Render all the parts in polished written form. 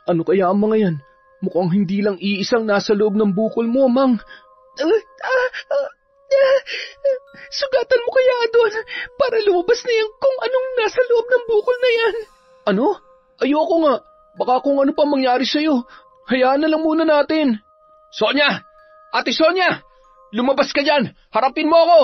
Ano kaya ang mga yan? Mukhang hindi lang iisang nasa loob ng bukol mo, Mang. Sugatan mo kaya doon para lumabas na yung kung anong nasa loob ng bukol na yan. Ano? Ayoko nga. Baka kung ano pa mangyari sa'yo. Hayaan na lang muna natin. Sonia! Ate Sonia! Lumabas ka dyan! Harapin mo ako!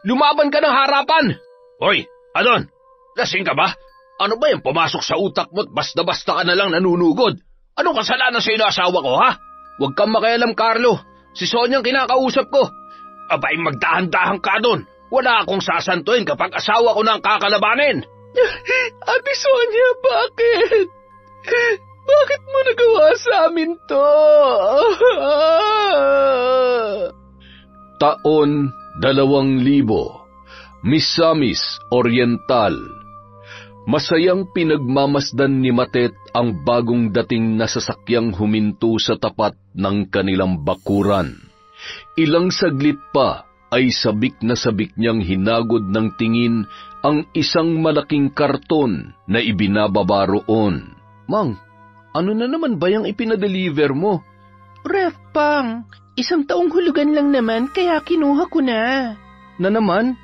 Lumaban ka ng harapan! Hoy, Adon! Lasing ka ba? Ano ba yung pumasok sa utak mo't basta-basta ka na lang nanunugod? Anong kasalanan sa asawa ko, ha? Huwag kang makialam, Carlo. Si Sonia ang kinakausap ko. Abay, magdahan-dahan ka doon. Wala akong sasantuin kapag asawa ko na ang kakalabanin. Ate Sonia, bakit? Bakit mo nagawa sa amin to? Taon 2000, Misamis Oriental. Masayang pinagmamasdan ni Matet ang bagong dating na sasakyang huminto sa tapat ng kanilang bakuran. Ilang saglit pa ay sabik na sabik niyang hinagod ng tingin ang isang malaking karton na ibinababa roon. Mang, ano na naman ba yung ipinadeliver mo? Ref, Pang, 1 taong hulugan lang naman kaya kinuha ko na. Na naman?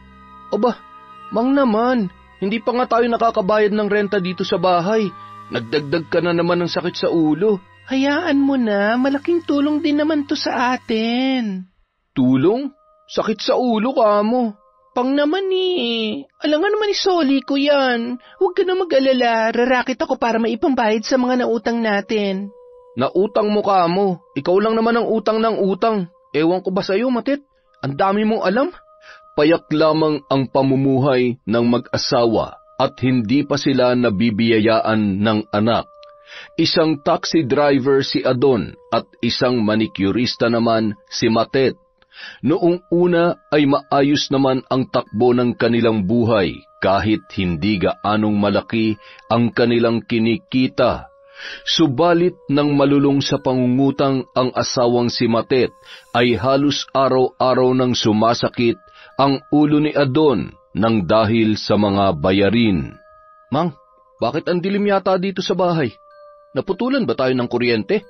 Aba, Mang naman, hindi pa nga tayo nakakabayad ng renta dito sa bahay. Nagdagdag ka na naman ng sakit sa ulo. Hayaan mo na, malaking tulong din naman to sa atin. Tulong? Sakit sa ulo ka mo. Pang naman eh. Alangan naman ni Soli ko yan. Huwag ka na mag-alala, rarakit ako para maipambayad sa mga nautang natin. Nautang mo ka mo. Ikaw lang naman ang utang ng utang. Ewan ko ba sa'yo, Matit? Ang dami mong alam. Payak lamang ang pamumuhay ng mag-asawa at hindi pa sila nabibiyayaan ng anak. Isang taxi driver si Adon at isang manicurista naman si Matet. Noong una ay maayos naman ang takbo ng kanilang buhay kahit hindi gaanong malaki ang kanilang kinikita. Subalit nang malulong sa pangungutang ang asawang si Matet ay halos araw-araw nang sumasakit ang ulo ni Adon nang dahil sa mga bayarin. Mang, bakit ang dilim yata dito sa bahay? Naputulan ba tayo ng kuryente?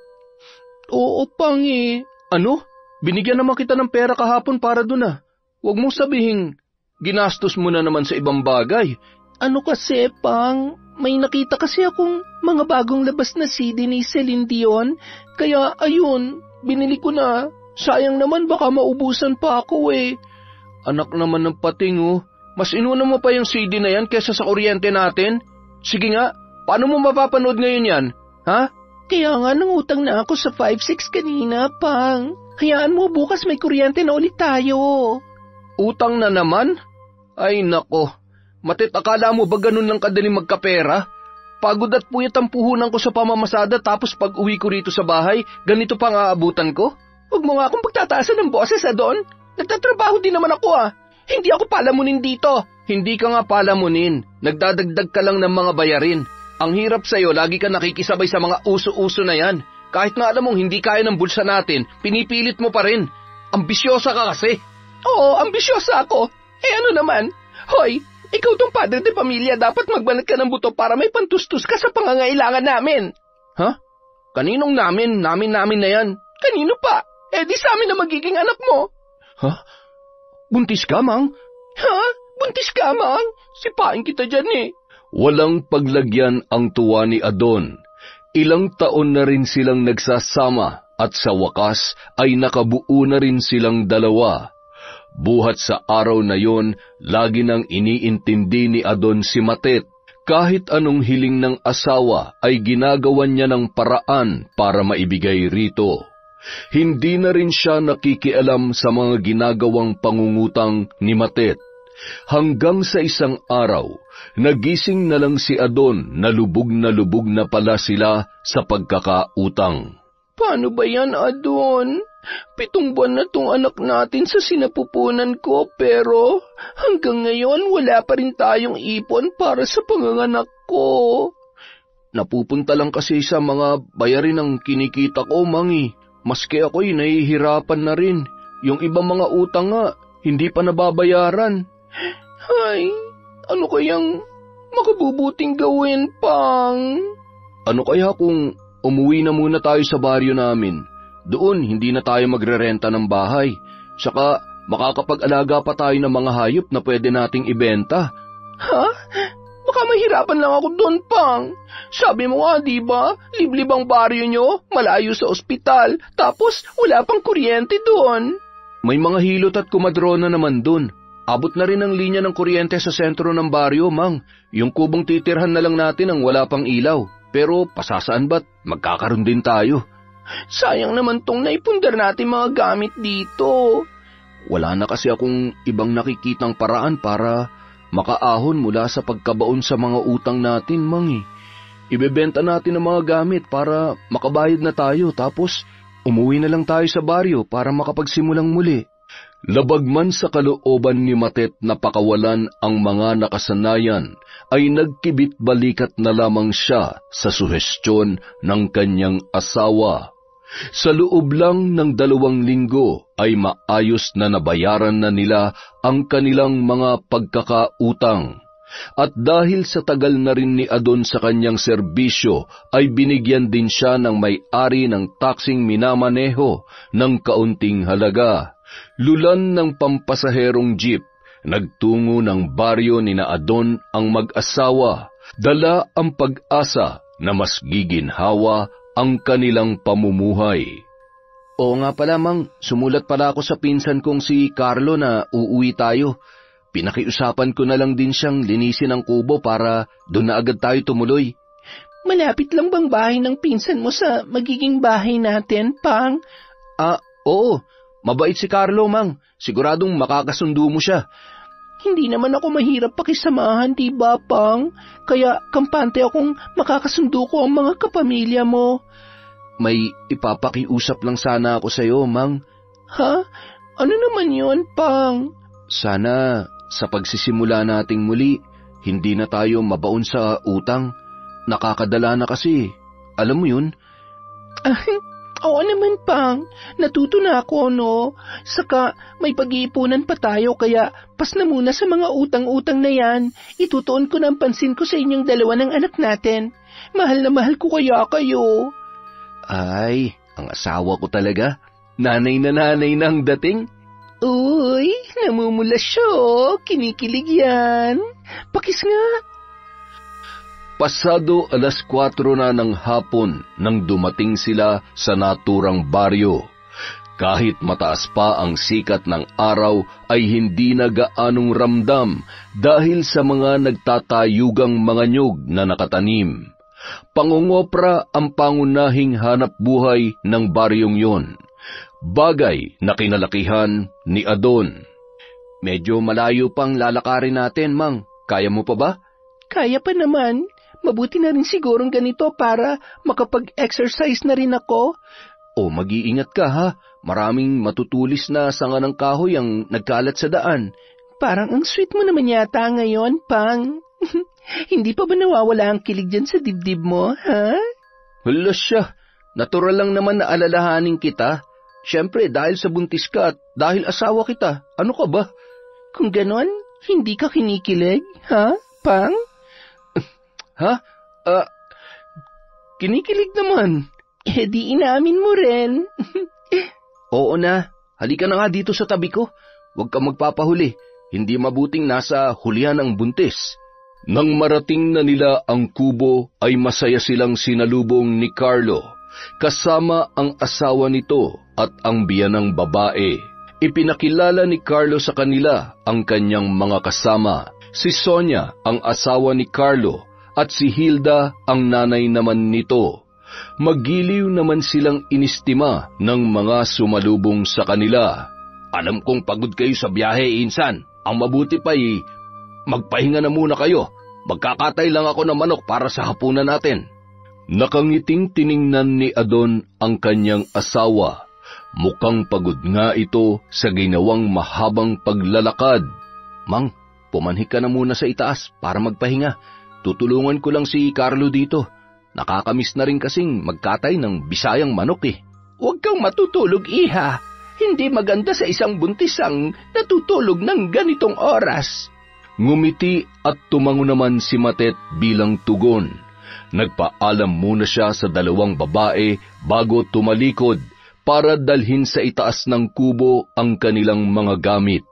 Oo, Pang eh. Ano? Binigyan naman kita ng pera kahapon para dun ah. Huwag mong sabihing ginastos mo na naman sa ibang bagay. Ano kasi, Pang? May nakita kasi akong mga bagong labas na CD ni Celine Dion. Kaya ayun, binili ko na. Sayang naman baka maubusan pa ako eh. Anak naman ng pating oh. Mas inuna mo pa yung CD na yan kesa sa kuryente natin? Sige nga, paano mo mapapanood ngayon yan? Ha? Kaya nga nangutang na ako sa 5-6 kanina, Pang. Hayaan mo bukas may kuryente na ulit tayo. Utang na naman? Ay nako, Matit, akala mo ba ganun lang kadaling magkapera? Pagod at puyat ang puhunan ko sa pamamasada tapos pag uwi ko rito sa bahay, ganito pang aabutan ko? Huwag mo nga akong pagtataasan ng boses, Adon. Nagtatrabaho din naman ako ah. Hindi ako palamunin dito. Hindi ka nga palamunin. Nagdadagdag ka lang ng mga bayarin. Ang hirap sa'yo, lagi ka nakikisabay sa mga uso-uso na yan. Kahit na alam mong hindi kaya ng bulsa natin, pinipilit mo pa rin. Ambisyosa ka kasi. Oo, ambisyosa ako. Eh ano naman? Hoy, ikaw tong padre de pamilya, dapat magbanat ka ng buto para may pantustus ka sa pangangailangan namin. Ha? Kaninong namin? Namin na yan. Kanino pa? Eh di sa amin na magiging anak mo. Ha? Buntis ka, Mang? Ha? Buntis ka, Mang? Sipain kita dyan eh. Walang paglagyan ang tuwa ni Adon. Ilang taon na rin silang nagsasama at sa wakas ay nakabuo na rin silang dalawa. Buhat sa araw na yon, lagi nang iniintindi ni Adon si Matet. Kahit anong hiling ng asawa ay ginagawan niya ng paraan para maibigay rito. Hindi na rin siya nakikialam sa mga ginagawang pangungutang ni Matet. Hanggang sa isang araw, nagising na lang si Adon na lubog na pala sila sa pagkakautang. Paano ba yan, Adon? 7 buwan na tong anak natin sa sinapupunan ko pero hanggang ngayon wala pa rin tayong ipon para sa panganganak ko. Napupunta lang kasi sa mga bayarin ang kinikita ko, Mangi. Maski ako'y nahihirapan na rin. Yung ibang mga utang nga, hindi pa nababayaran. Ay, ano kayang makabubuting gawin, Pang? Ano kaya kung umuwi na muna tayo sa baryo namin. Doon, hindi na tayo magrerenta ng bahay. Saka, makakapag-alaga pa tayo ng mga hayop na pwede nating ibenta. Ha? Baka mahirapan lang ako doon, Pang. Sabi mo nga, di ba? Liblib ang baryo nyo, malayo sa ospital, tapos wala pang kuryente doon. May mga hilot at kumadrona naman doon. Abot na rin ang linya ng kuryente sa sentro ng baryo, Mang. Yung kubong titirhan na lang natin ang wala pang ilaw. Pero pasasaan ba't magkakaroon din tayo? Sayang naman tong naipundar natin mga gamit dito. Wala na kasi akong ibang nakikitang paraan para makaahon mula sa pagkabaon sa mga utang natin, Mang. Ibebenta natin ang mga gamit para makabayad na tayo, tapos umuwi na lang tayo sa baryo para makapagsimulang muli. Labag man sa kalooban ni Matet na pakawalan ang mga nakasanayan, ay nagkibit-balikat na lamang siya sa suhestyon ng kanyang asawa. Sa loob lang ng 2 linggo ay maayos na nabayaran na nila ang kanilang mga pagkakautang. At dahil sa tagal na rin ni Adon sa kanyang serbisyo, ay binigyan din siya ng may-ari ng taksing minamaneho ng kaunting halaga. Lulan ng pampasaherong jeep, nagtungo ng baryo ni na Adon ang mag-asawa, dala ang pag-asa na mas giginhawa ang kanilang pamumuhay. Oo nga pala, Mang, sumulat pala ako sa pinsan kong si Carlo na uuwi tayo. Pinakiusapan ko na lang din siyang linisin ang kubo para doon na agad tayo tumuloy. Malapit lang bang bahay ng pinsan mo sa magiging bahay natin, Pang? Oo. Mabait si Carlo, Mang. Siguradong makakasundo mo siya. Hindi naman ako mahirap pakisamahan, di ba, Pang? Kaya kampante akong makakasundo ko ang mga kapamilya mo. May ipapakiusap lang sana ako sa iyo, Mang. Ha? Ano naman yon, Pang? Sana sa pagsisimula nating muli, hindi na tayo mabaon sa utang. Nakakadala na kasi. Alam mo yun? Oo naman, Pang. Natuto na ako, no? Saka may pag-iipunan pa tayo, kaya pas na muna sa mga utang-utang na yan. Itutuon ko ng pansin ko sa inyong 2 ng anak natin. Mahal na mahal ko kaya kayo. Ay, ang asawa ko talaga. Nanay na ang dating. Uy, namumula siya, oh. Kinikilig yan. Pakis nga. Pasado 4:00 na ng hapon nang dumating sila sa naturang baryo. Kahit mataas pa ang sikat ng araw ay hindi na gaanong ramdam dahil sa mga nagtatayugang mga nyug na nakatanim. Pangungopra ang pangunahing hanap buhay ng baryong yon, bagay na kinalakihan ni Adon. Medyo malayo pang lalakarin natin, Mang. Kaya mo pa ba? Kaya pa naman. Mabuti na rin sigurong ganito para makapag-exercise na rin ako. O mag-iingat ka, ha? Maraming matutulis na sanga ng kahoy ang nagkalat sa daan. Parang ang sweet mo naman yata ngayon, Pang. Hindi pa ba nawawala ang kilig dyan sa dibdib mo, ha? Hala siya. Natural lang naman na alalahanin kita. Siyempre, dahil sa buntis ka at dahil asawa kita. Ano ka ba? Kung ganon, hindi ka kinikilig, ha, Pang? Ha? Kinikilig naman. Di inamin mo rin. Oo na. Halika na nga dito sa tabi ko. Huwag kang magpapahuli. Hindi mabuting nasa hulihan ang buntis. Nang marating na nila ang kubo ay masaya silang sinalubong ni Carlo, kasama ang asawa nito at ang biyanang babae. Ipinakilala ni Carlo sa kanila ang kanyang mga kasama, si Sonia ang asawa ni Carlo at si Hilda ang nanay naman nito. Magiliw naman silang inistima ng mga sumalubong sa kanila. Alam kong pagod kayo sa biyahe, insan. Ang mabuti pa magpahinga na muna kayo. Magkakatay lang ako ng manok para sa hapunan natin. Nakangiting tiningnan ni Adon ang kanyang asawa. Mukhang pagod nga ito sa ginawang mahabang paglalakad. Mang, pumanhik ka na muna sa itaas para magpahinga. Tutulungan ko lang si Carlo dito. Nakakamiss na rin kasing magkatay ng Bisayang manok eh. Huwag kang matutulog, iha. Hindi maganda sa isang buntis ang natutulog ng ganitong oras. Ngumiti at tumango naman si Matet bilang tugon. Nagpaalam muna siya sa dalawang babae bago tumalikod para dalhin sa itaas ng kubo ang kanilang mga gamit.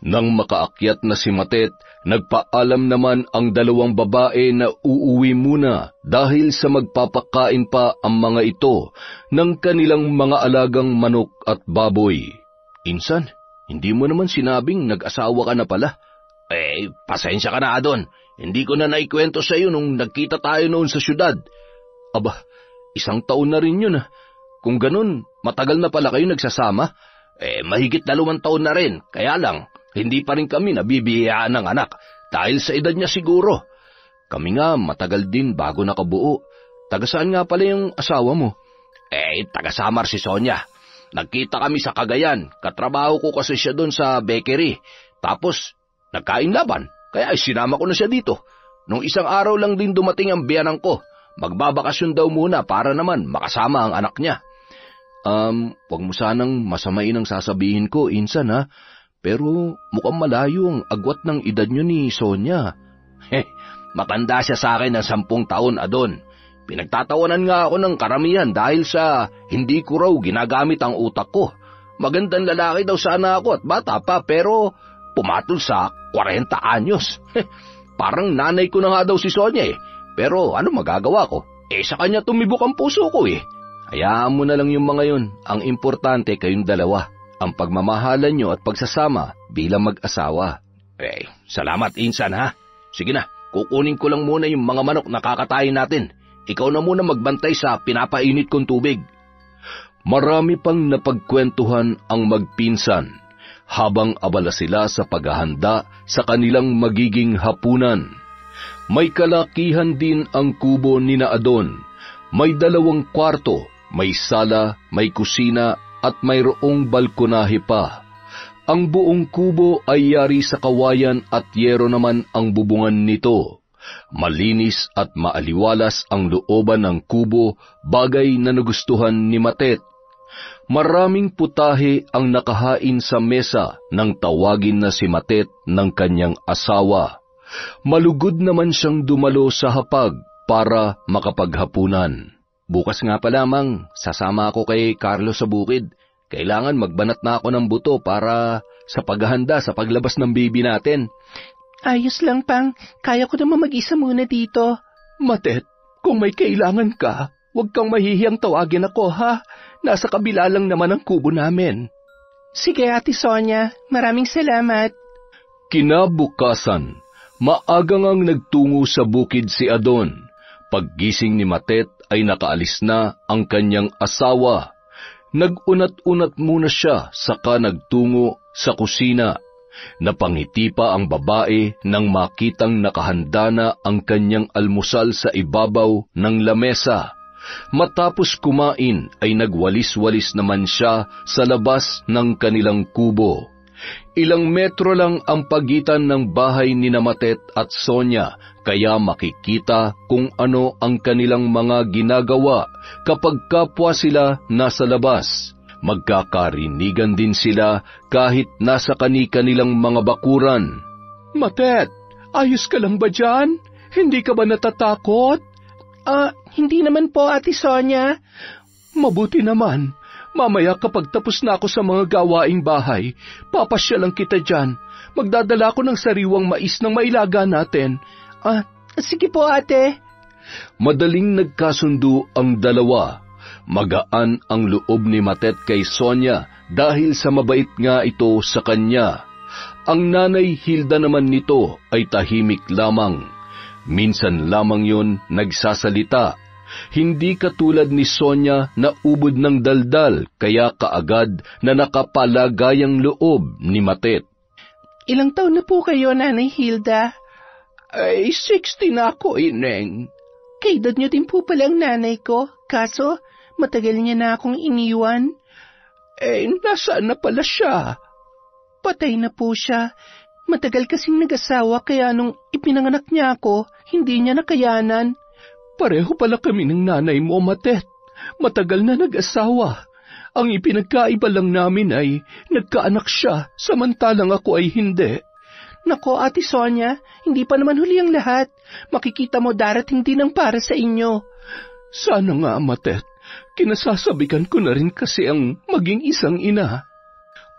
Nang makaakyat na si Matet, nagpaalam naman ang dalawang babae na uuwi muna dahil sa magpapakain pa ang mga ito ng kanilang mga alagang manok at baboy. Insan, hindi mo naman sinabing nag-asawa ka na pala. Pasensya ka na, Adon. Hindi ko na naikwento sa iyo nung nagkita tayo noon sa syudad. Aba, 1 taon na rin yun. Kung ganun, matagal na pala kayo nagsasama? Mahigit 2 taon na rin, kaya lang, hindi pa rin kami nabibiyayaan ng anak dahil sa edad niya siguro. Kami nga matagal din bago nakabuo. Taga-saan nga pala yung asawa mo? Taga-Samar si Sonia. Nagkita kami sa Cagayan, katrabaho ko kasi siya doon sa bakery. Tapos, nagkain laban, kaya sinama ko na siya dito. Nung isang araw lang din dumating ang biyanan ko. Magbabakasyon daw muna para naman makasama ang anak niya. Wag mo sanang masamain ang sasabihin ko, Insan ha. Pero mukhang malayo ang agwat ng edad niyo ni Sonia. Matanda siya sa akin ng 10 taon, Adon. Pinagtatawanan nga ako ng karamihan dahil sa hindi ko raw ginagamit ang utak ko. Magandang lalaki daw sana ako at bata pa pero pumatol sa 40 anyos. Parang nanay ko na nga daw si Sonia Pero ano magagawa ko? Sa kanya tumibok ang puso ko Hayaan mo na lang yung mga yun. Ang importante kayong dalawa. Ang pagmamahalan nyo at pagsasama bilang mag-asawa. Salamat, Insan ha. Sige na, kukunin ko lang muna yung mga manok na kakatayin natin. Ikaw na muna magbantay sa pinapainit kong tubig. Marami pang napagkwentuhan ang magpinsan habang abala sila sa paghahanda sa kanilang magiging hapunan. May kalakihan din ang kubo ni Adon. May 2 kwarto, may sala, may kusina at mayroong balkonahe pa. Ang buong kubo ay yari sa kawayan at yero naman ang bubungan nito. Malinis at maaliwalas ang looban ng kubo, bagay na nagustuhan ni Matet. Maraming putahe ang nakahain sa mesa nang tawagin na si Matet ng kanyang asawa. Malugod naman siyang dumalo sa hapag para makapaghapunan. Bukas nga pa lamang, sasama ako kay Carlos sa bukid. Kailangan magbanat na ako ng buto para sa paghahanda sa paglabas ng baby natin. Ayos lang, Pang. Kaya ko naman mag-isa muna dito. Matet, kung may kailangan ka, huwag kang mahihiyang tawagin ako, ha? Nasa kabila lang naman ang kubo namin. Sige, Ate Sonia. Maraming salamat. Kinabukasan, maagang ang nagtungo sa bukid si Adon. Paggising ni Matet ay nakaalis na ang kanyang asawa. Nag-unat-unat muna siya saka nagtungo sa kusina. Napangiti pa ang babae nang makitang nakahanda na ang kanyang almusal sa ibabaw ng lamesa. Matapos kumain ay nagwalis-walis naman siya sa labas ng kanilang kubo. Ilang metro lang ang pagitan ng bahay ni Matet at Sonia, kaya makikita kung ano ang kanilang mga ginagawa kapag kapwa sila nasa labas. Magkakarinigan din sila kahit nasa kani-kanilang mga bakuran. Matet, ayos ka lang ba dyan? Hindi ka ba natatakot? Hindi naman po, Ate Sonia. Mabuti naman. Mamaya kapag tapos na ako sa mga gawaing bahay, papasya lang kita dyan. Magdadala ko ng sariwang mais ng mailaga natin. Sige po, ate. Madaling nagkasundo ang dalawa. Magaan ang loob ni Matet kay Sonia dahil sa mabait nga ito sa kanya. Ang nanay Hilda naman nito ay tahimik lamang. Minsan lamang yon nagsasalita. Hindi katulad ni Sonia na ubod ng daldal kaya kaagad na nakapalagayang loob ni Matet. Ilang taon na po kayo, Nanay Hilda? 60 na ako, Ineng. Kaedad niyo din po pala ang nanay ko, kaso matagal niya na akong iniwan. Nasaan na pala siya? Patay na po siya. Matagal kasing nag-asawa kaya nung ipinanganak niya ako, hindi niya nakayanan. Pareho pala kami ng nanay mo, Matet. Matagal na nag-asawa. Ang ipinagkaiba lang namin ay nagkaanak siya, samantalang ako ay hindi. Nako, Ate Sonia, hindi pa naman huli ang lahat. Makikita mo darating din ang para sa inyo. Sana nga, Matet. Kinasasabikan ko na rin kasi ang maging isang ina.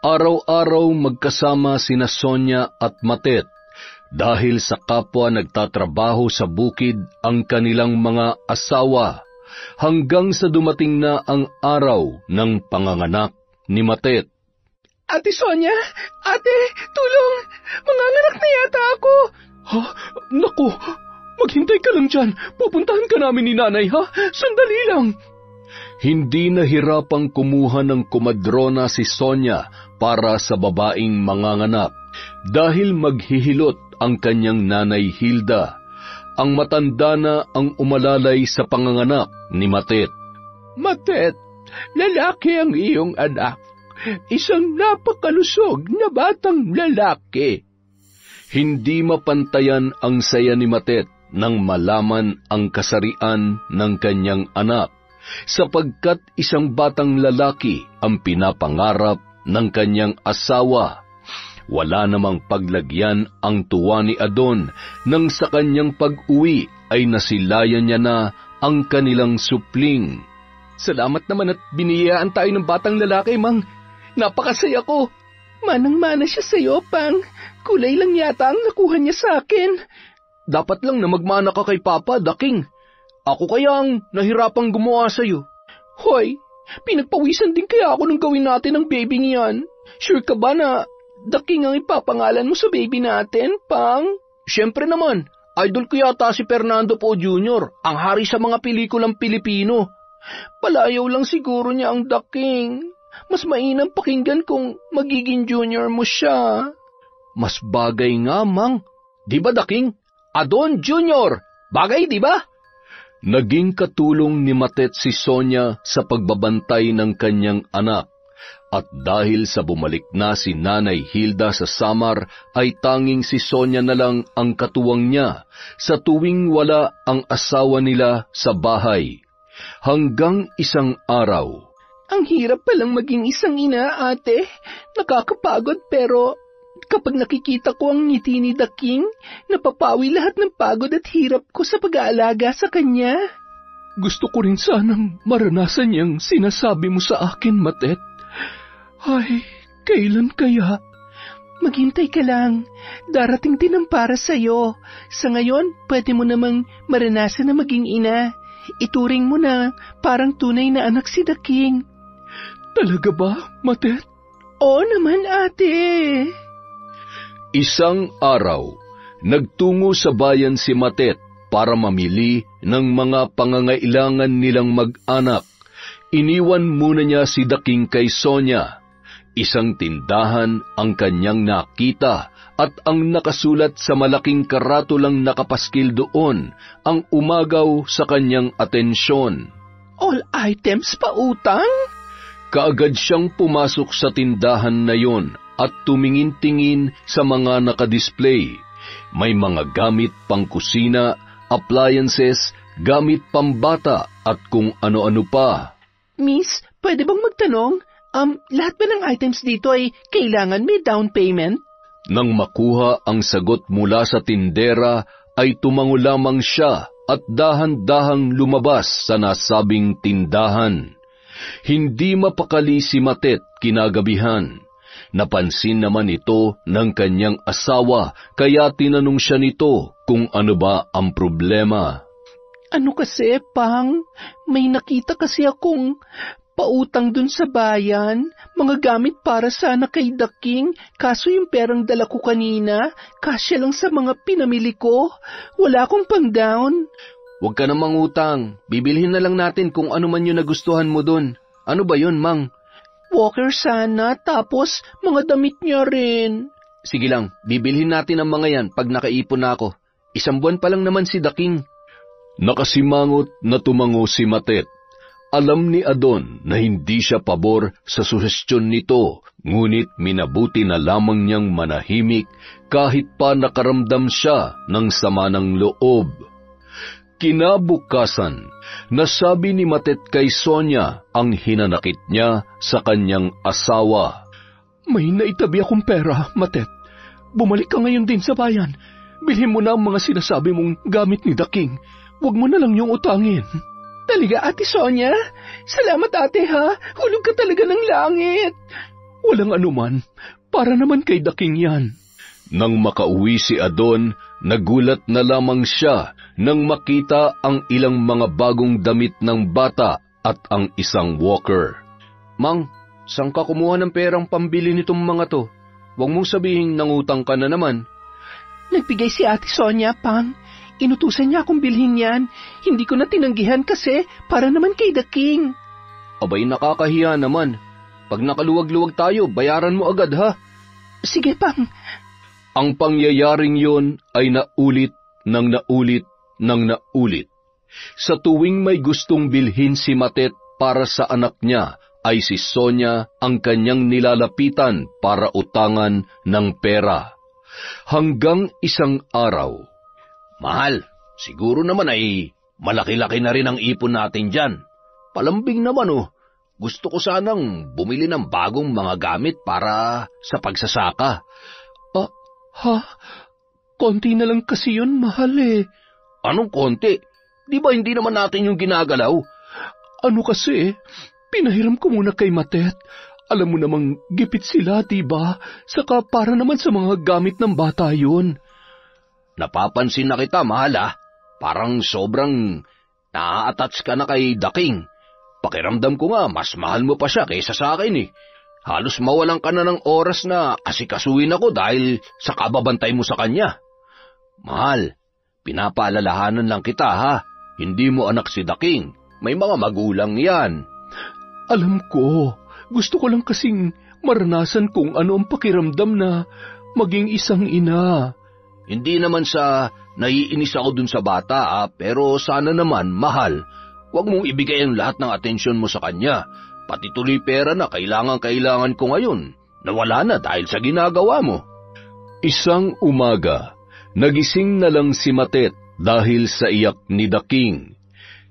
Araw-araw magkasama sina Sonia at Matet dahil sa kapwa nagtatrabaho sa bukid ang kanilang mga asawa hanggang sa dumating na ang araw ng panganganak ni Matet. Ate Sonia, ate, tulong! Manganganak na yata ako! Ha? Naku, maghintay ka lang dyan. Pupuntahan ka namin ni nanay, ha? Sandali lang. Hindi nahirapang kumuha ng kumadrona si Sonia para sa babaeng manganganak dahil maghihilot ang kanyang nanay Hilda. Ang matanda na ang umalalay sa panganganak ni Matet. Matet, lalaki ang iyong anak. Isang napakalusog na batang lalaki. Hindi mapantayan ang saya ni Matet nang malaman ang kasarian ng kanyang anak, sapagkat isang batang lalaki ang pinapangarap ng kanyang asawa. Wala namang paglagyan ang tuwa ni Adon nang sa kanyang pag-uwi ay nasilayan niya na ang kanilang supling. Salamat naman at biniyayaan tayo ng batang lalaki, Mang. Napakasaya ko. Manang-mana siya sa'yo, Pang. Kulay lang yata ang nakuha niya sa akin. Dapat lang na magmana ka kay Papa, Daking. Ako kaya ang nahirapang gumawa sa'yo. Hoy, pinagpawisan din kaya ako nung gawin natin ang baby niyan. Sure ka ba na Daking ang ipapangalan mo sa baby natin, Pang? Siyempre naman, idol ko yata si Fernando Poe Jr., ang hari sa mga pelikulang Pilipino. Palayaw lang siguro niya ang Daking. Mas mainam pakinggan kung magiging junior mo siya. Mas bagay nga, Mang. Di ba, Daking? Adon Junior. Bagay, di ba? Naging katulong ni Matet si Sonia sa pagbabantay ng kanyang anak. At dahil sa bumalik na si Nanay Hilda sa Samar, ay tanging si Sonia na lang ang katuwang niya sa tuwing wala ang asawa nila sa bahay. Hanggang isang araw. Ang hirap palang maging isang ina, ate. Nakakapagod pero kapag nakikita ko ang ngiti ni Daking, napapawi lahat ng pagod at hirap ko sa pag-aalaga sa kanya. Gusto ko rin sanang maranasan niyang sinasabi mo sa akin, Matet. Ay, kailan kaya? Maghintay ka lang. Darating din ang para sa'yo. Sa ngayon, pwede mo namang maranasan na maging ina. Ituring mo na parang tunay na anak si Daking. Talaga ba, Matet? Oo naman, ate. Isang araw, nagtungo sa bayan si Matet para mamili ng mga pangangailangan nilang mag-anak. Iniwan muna niya si Daking kay Sonia. Isang tindahan ang kanyang nakita at ang nakasulat sa malaking karatulang nakapaskil doon ang umagaw sa kanyang atensyon. All items pa utang? Kaagad siyang pumasok sa tindahan na yon at tumingin-tingin sa mga nakadisplay. May mga gamit pang kusina, appliances, gamit pambata at kung ano-ano pa. Miss, pwede bang magtanong? Lahat ba ng items dito ay kailangan may down payment? Nang makuha ang sagot mula sa tindera, ay tumango lamang siya at dahan-dahang lumabas sa nasabing tindahan. Hindi mapakali si Matet kinagabihan. Napansin naman ito ng kanyang asawa, kaya tinanong siya nito kung ano ba ang problema. Ano kasi, Pang? May nakita kasi akong pautang dun sa bayan, mga gamit para sana kay Daking, kaso yung perang dala ko kanina, kasya lang sa mga pinamili ko. Wala akong pang-down. Huwag ka na mangutang. Bibilhin na lang natin kung ano man yung nagustuhan mo dun. Ano ba yun, Mang? Walker sana, tapos mga damit niya rin. Sige lang, bibilhin natin ang mga yan pag nakaipon na ako. 1 buwan pa lang naman si Daking. Nakasimangot na tumango si Matet. Alam ni Adon na hindi siya pabor sa suhestyon nito, ngunit minabuti na lamang niyang manahimik kahit pa nakaramdam siya ng sama ng loob. Kinabukasan, nasabi ni Matet kay Sonia ang hinanakit niya sa kanyang asawa. May naitabi akong pera, Matet. bumalik ka ngayon din sa bayan. Bilhin mo na ang mga sinasabi mong gamit ni The King. Huwag mo na lang yung utangin. Talaga, Ate Sonia? Salamat, ate, ha? Hulog ka talaga ng langit. Walang anuman. Para naman kay The King yan. Nang makauwi si Adon, nagulat na lamang siya nang makita ang ilang mga bagong damit ng bata at ang isang walker. Mang, saan ka kumuha ng perang pambili nitong mga to? Huwag mong sabihin nangutang ka na naman. Nagbigay si Ate Sonia, Pang. Inutusan niya akong bilhin yan. Hindi ko na tinanggihan kasi para naman kay The King. Abay, nakakahiya naman. Pag nakaluwag-luwag tayo, bayaran mo agad, ha? Sige, Pang. Ang pangyayaring yon ay naulit nang naulit nang naulit. Sa tuwing may gustong bilhin si Matet para sa anak niya, ay si Sonia ang kanyang nilalapitan para utangan ng pera. Hanggang isang araw, Mahal, siguro naman ay malaki-laki na rin ang ipon natin dyan. Palambing naman gusto ko sanang bumili ng bagong mga gamit para sa pagsasaka. Ha? Konti na lang kasi yun, mahal eh. Anong konti? Di ba hindi naman natin yung ginagalaw? Ano kasi, pinahiram ko muna kay Matet. Alam mo namang gipit sila, diba? Saka para naman sa mga gamit ng bata yun. Napapansin na kita, mahal ah. Parang sobrang na-attach ka na kay The King. Pakiramdam ko nga, mas mahal mo pa siya kaysa sa akin eh. Halos mawalan ka na ng oras na asikasuhin ako dahil sa kababantay mo sa kanya. Mahal, pinapaalalahanan lang kita ha. Hindi mo anak si The King. May mga magulang yan. Alam ko. Gusto ko lang kasing maranasan kung ano ang pakiramdam na maging isang ina. Hindi naman sa naiinis ako dun sa bata pero sana naman, mahal, huwag mong ibigay ang lahat ng atensyon mo sa kanya. Pati tuloy pera na kailangan ko ngayon, nawala na dahil sa ginagawa mo. Isang umaga, nagising na lang si Matet dahil sa iyak ni The King.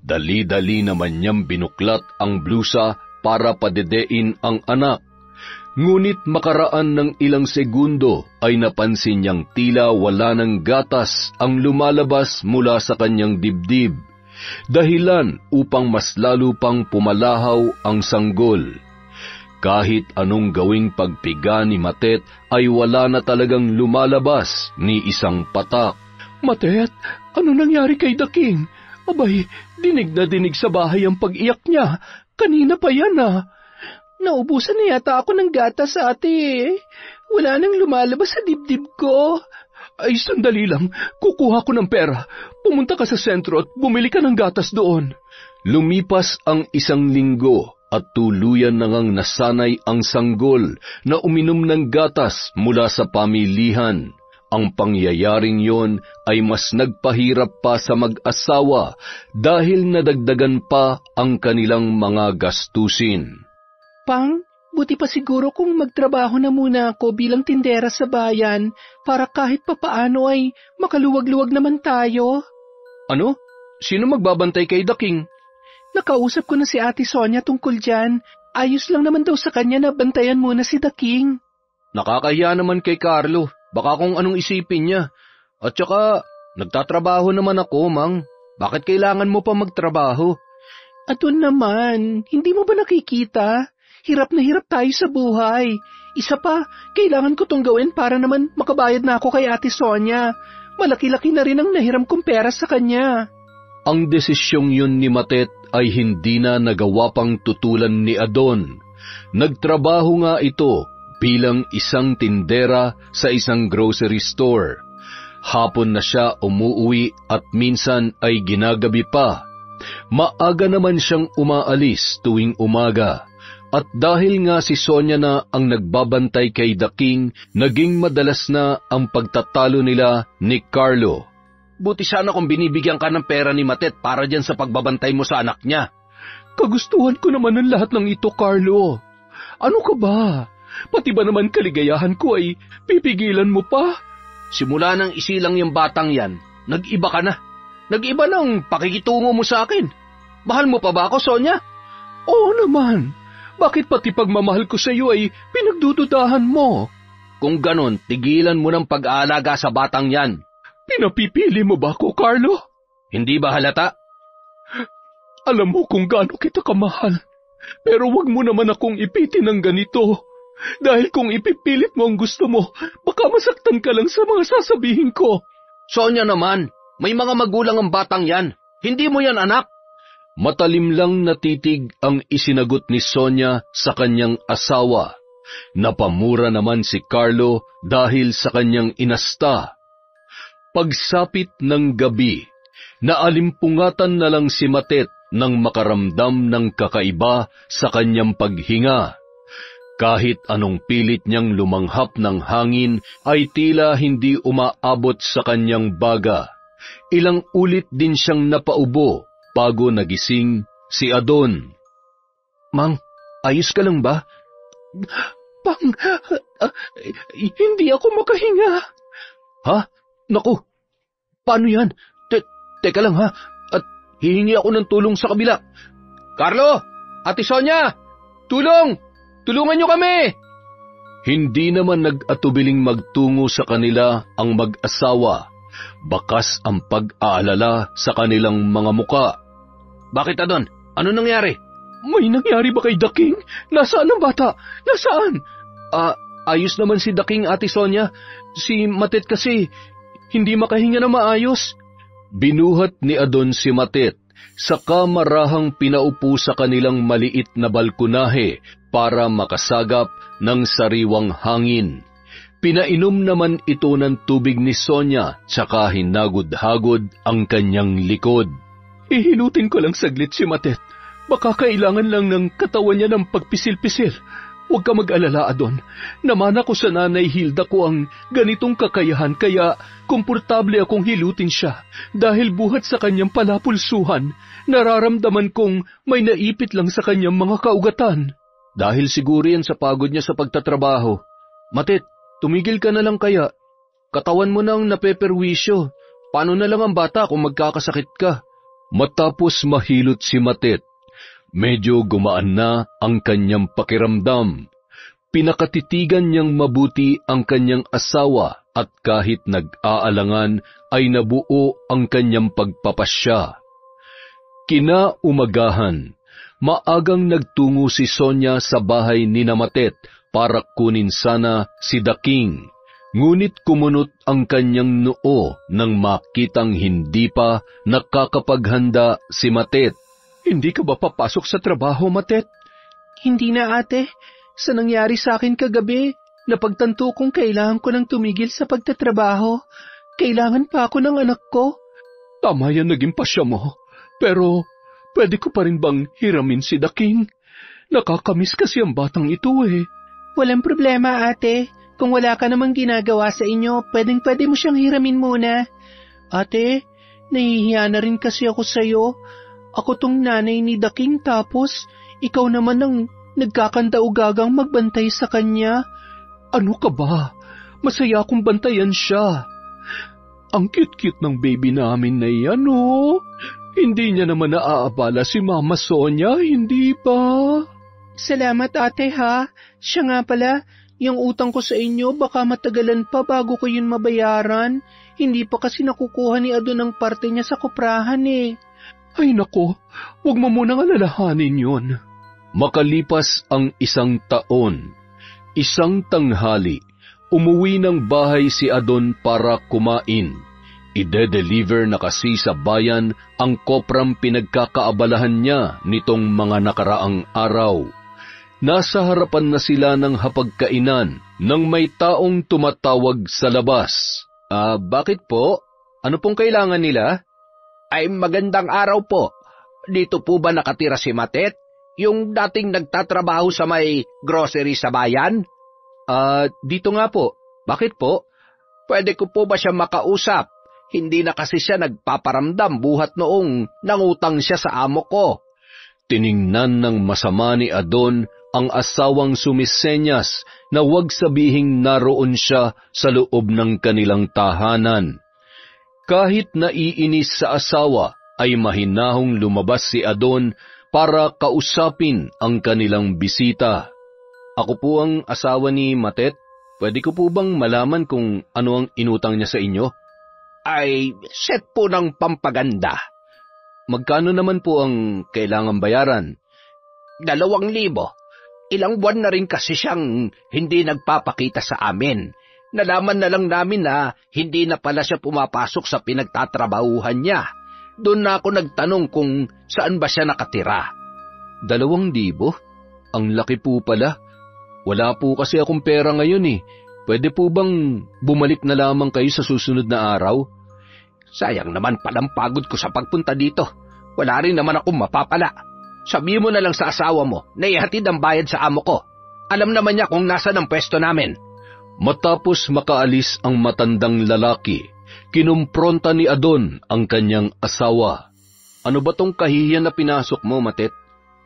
Dali-dali naman niyang binuklat ang blusa para padedein ang anak. Ngunit makaraan ng ilang segundo ay napansin niyang tila wala ng gatas ang lumalabas mula sa kanyang dibdib. Dahilan upang mas lalo pang pumalahaw ang sanggol. Kahit anong gawing pagpiga ni Matet ay wala na talagang lumalabas ni isang patak. Matet, ano nangyari kay The King? Abay, dinig na dinig sa bahay ang pag-iyak niya. Kanina pa yan Naubusan na yata ako ng gatas, ate. Wala nang lumalabas sa dibdib ko. Ay, sandali lang. Kukuha ko ng pera. Pumunta ka sa sentro at bumili ka ng gatas doon. Lumipas ang isang linggo at tuluyan na ngang nasanay ang sanggol na uminom ng gatas mula sa pamilihan. Ang pangyayaring yon ay mas nagpahirap pa sa mag-asawa dahil nadagdagan pa ang kanilang mga gastusin. Pang, buti pa siguro kung magtrabaho na muna ako bilang tindera sa bayan para kahit papaano ay makaluwag-luwag naman tayo. Ano? Sino magbabantay kay The King? Nakausap ko na si Ate Sonia tungkol dyan. Ayos lang naman daw sa kanya na bantayan muna si The King. Nakakahiya naman kay Carlo. Baka kung anong isipin niya. At saka, nagtatrabaho naman ako, Mang. Bakit kailangan mo pa magtrabaho? Aton naman, hindi mo ba nakikita? Hirap na hirap tayo sa buhay. Isa pa, kailangan ko tong gawin para naman makabayad na ako kay Ate Sonia. Malaki-laki na rin ang nahiram kong pera sa kanya. Ang desisyong yun ni Matet ay hindi na nagawa pang tutulan ni Adon. Nagtrabaho nga ito bilang isang tindera sa isang grocery store. Hapon na siya umuwi at minsan ay ginagabi pa. Maaga naman siyang umaalis tuwing umaga. At dahil nga si Sonia na ang nagbabantay kay The King, naging madalas na ang pagtatalo nila ni Carlo. Buti sana kung binibigyan ka ng pera ni Matet para dyan sa pagbabantay mo sa anak niya. Kagustuhan ko naman ang lahat ng ito, Carlo. Ano ka ba? Pati ba naman kaligayahan ko ay pipigilan mo pa? Simula nang isilang yung batang yan, nag-iba ka na. Nag-iba ng pakikitungo mo sa akin. Mahal mo pa ba ako, Sonia? Oo naman. Bakit pati pagmamahal ko sa iyo ay pinagdududahan mo? Kung ganon, tigilan mo ng pag-aalaga sa batang yan. Pinapipili mo ba ako, Carlo? Hindi ba halata? Alam mo kung gaano kita kamahal. Pero wag mo naman akong ipitin ng ganito. Dahil kung ipipilit mo ang gusto mo, baka masaktan ka lang sa mga sasabihin ko. Sonia naman, may mga magulang ang batang yan. Hindi mo yan anak. Matalim lang na titig ang isinagot ni Sonia sa kanyang asawa. Napamura naman si Carlo dahil sa kanyang inasta. Pagsapit ng gabi, naalimpungatan na lang si Matet nang makaramdam ng kakaiba sa kanyang paghinga. Kahit anong pilit niyang lumanghap ng hangin ay tila hindi umaabot sa kanyang baga. Ilang ulit din siyang napaubo bago nagising si Adon. Mang, ayos ka lang ba? Hindi ako makahinga. Ha? Naku, paano yan? Teka lang ha, at hihingi ako ng tulong sa kabila. Carlo! Ate Sonia! Tulong! Tulungan niyo kami! Hindi naman nag-atubiling magtungo sa kanila ang mag-asawa. Bakas ang pag-aalala sa kanilang mga muka. Bakit, Adon? Ano nangyari? May nangyari ba kay Daking? Nasaan ang bata? Nasaan? Ayos naman si Daking, Ate Sonia. Si Matet kasi, hindi makahinga na maayos. Binuhat ni Adon si Matet, saka marahang pinaupo sa kanilang maliit na balkonahe para makasagap ng sariwang hangin. Pinainom naman ito ng tubig ni Sonia, tsaka hinagod-hagod ang kanyang likod. Hihilutin ko lang saglit si Matet. Baka kailangan lang ng katawan niya ng pagpisil-pisil. Huwag ka mag-alala, Adon. Namana ko sa Nanay Hilda ko ang ganitong kakayahan, kaya komportable akong hilutin siya. Dahil buhat sa kanyang palapulsuhan, nararamdaman kong may naipit lang sa kanyang mga kaugatan. Dahil siguro yan sa pagod niya sa pagtatrabaho. Matet, tumigil ka na lang kaya. Katawan mo nang napeperwisyo. Paano na lang ang bata kung magkakasakit ka? Matapos mahilot si Matet, medyo gumaan na ang kanyang pakiramdam. Pinakatitigan niyang mabuti ang kanyang asawa at kahit nag-aalangan ay nabuo ang kanyang pagpapasya. Kinaumagahan, maagang nagtungo si Sonia sa bahay ni Matet para kunin sana si Daking. Ngunit kumunot ang kanyang noo nang makitang hindi pa nakakapaghanda si Matet. Hindi ka ba papasok sa trabaho, Matet? Hindi na, ate. Sa nangyari sa akin kagabi, napagtanto kong kailangan ko nang tumigil sa pagtatrabaho. Kailangan pa ako ng anak ko. Tama yan naging pasya mo. Pero, pwede ko pa rin bang hiramin si Daking? Nakakamiss kasi ang batang ito eh. Walang problema, ate. Kung wala ka namang ginagawa sa inyo, pwede mo siyang hiramin muna. Ate, nahihiya na rin kasi ako sa'yo. Ako tong nanay ni Daking tapos ikaw naman ang nagkakandaugagang magbantay sa kanya. Ano ka ba? Masaya akong bantayan siya. Ang cute-cute ng baby namin na yan, oh. Hindi niya naman naaabala si Mama Sonia, hindi ba? Salamat, ate, ha. Siya nga pala, yung utang ko sa inyo baka matagalan pa bago ko yun mabayaran. Hindi pa kasi nakukuha ni Adon ang parte niya sa koprahan eh. Ay nako, huwag mo munang alalahanin yun. Makalipas ang 1 taon, isang tanghali, umuwi ng bahay si Adon para kumain. Ide-deliver na kasi sa bayan ang koprang pinagkakaabalahan niya nitong mga nakaraang araw. Nasa harapan na sila ng hapagkainan nang may taong tumatawag sa labas. Bakit po? Ano pong kailangan nila? Ay magandang araw po. Dito po ba nakatira si Matet? Yung dating nagtatrabaho sa may grocery sa bayan? Dito nga po. Bakit po? Pwede ko po ba siya makausap? Hindi na kasi siya nagpaparamdam buhat noong nangutang siya sa amo ko. Tiningnan ng masama ni Adon ang asawang sumisenyas na huwag sabihing naroon siya sa loob ng kanilang tahanan. Kahit naiinis sa asawa, ay mahinahong lumabas si Adon para kausapin ang kanilang bisita. Ako po ang asawa ni Matet. Pwede ko po bang malaman kung ano ang inutang niya sa inyo? Ay, set po ng pampaganda. Magkano naman po ang kailangang bayaran? 2,000. Ilang buwan na rin kasi siyang hindi nagpapakita sa amin. Nalaman na lang namin na hindi na pala siya pumapasok sa pinagtatrabahuhan niya. Doon na ako nagtanong kung saan ba siya nakatira. 2,000? Ang laki po pala. Wala po kasi akong pera ngayon eh. Pwede po bang bumalik na lamang kayo sa susunod na araw? Sayang naman palang pagod ko sa pagpunta dito. Wala rin naman akong mapapala. Sabihin mo na lang sa asawa mo na ihatid ang bayad sa amo ko. Alam naman niya kung nasa ng pwesto namin. Matapos makaalis ang matandang lalaki, kinumpronta ni Adon ang kanyang asawa. Ano ba tong kahihiyan na pinasok mo, Matet?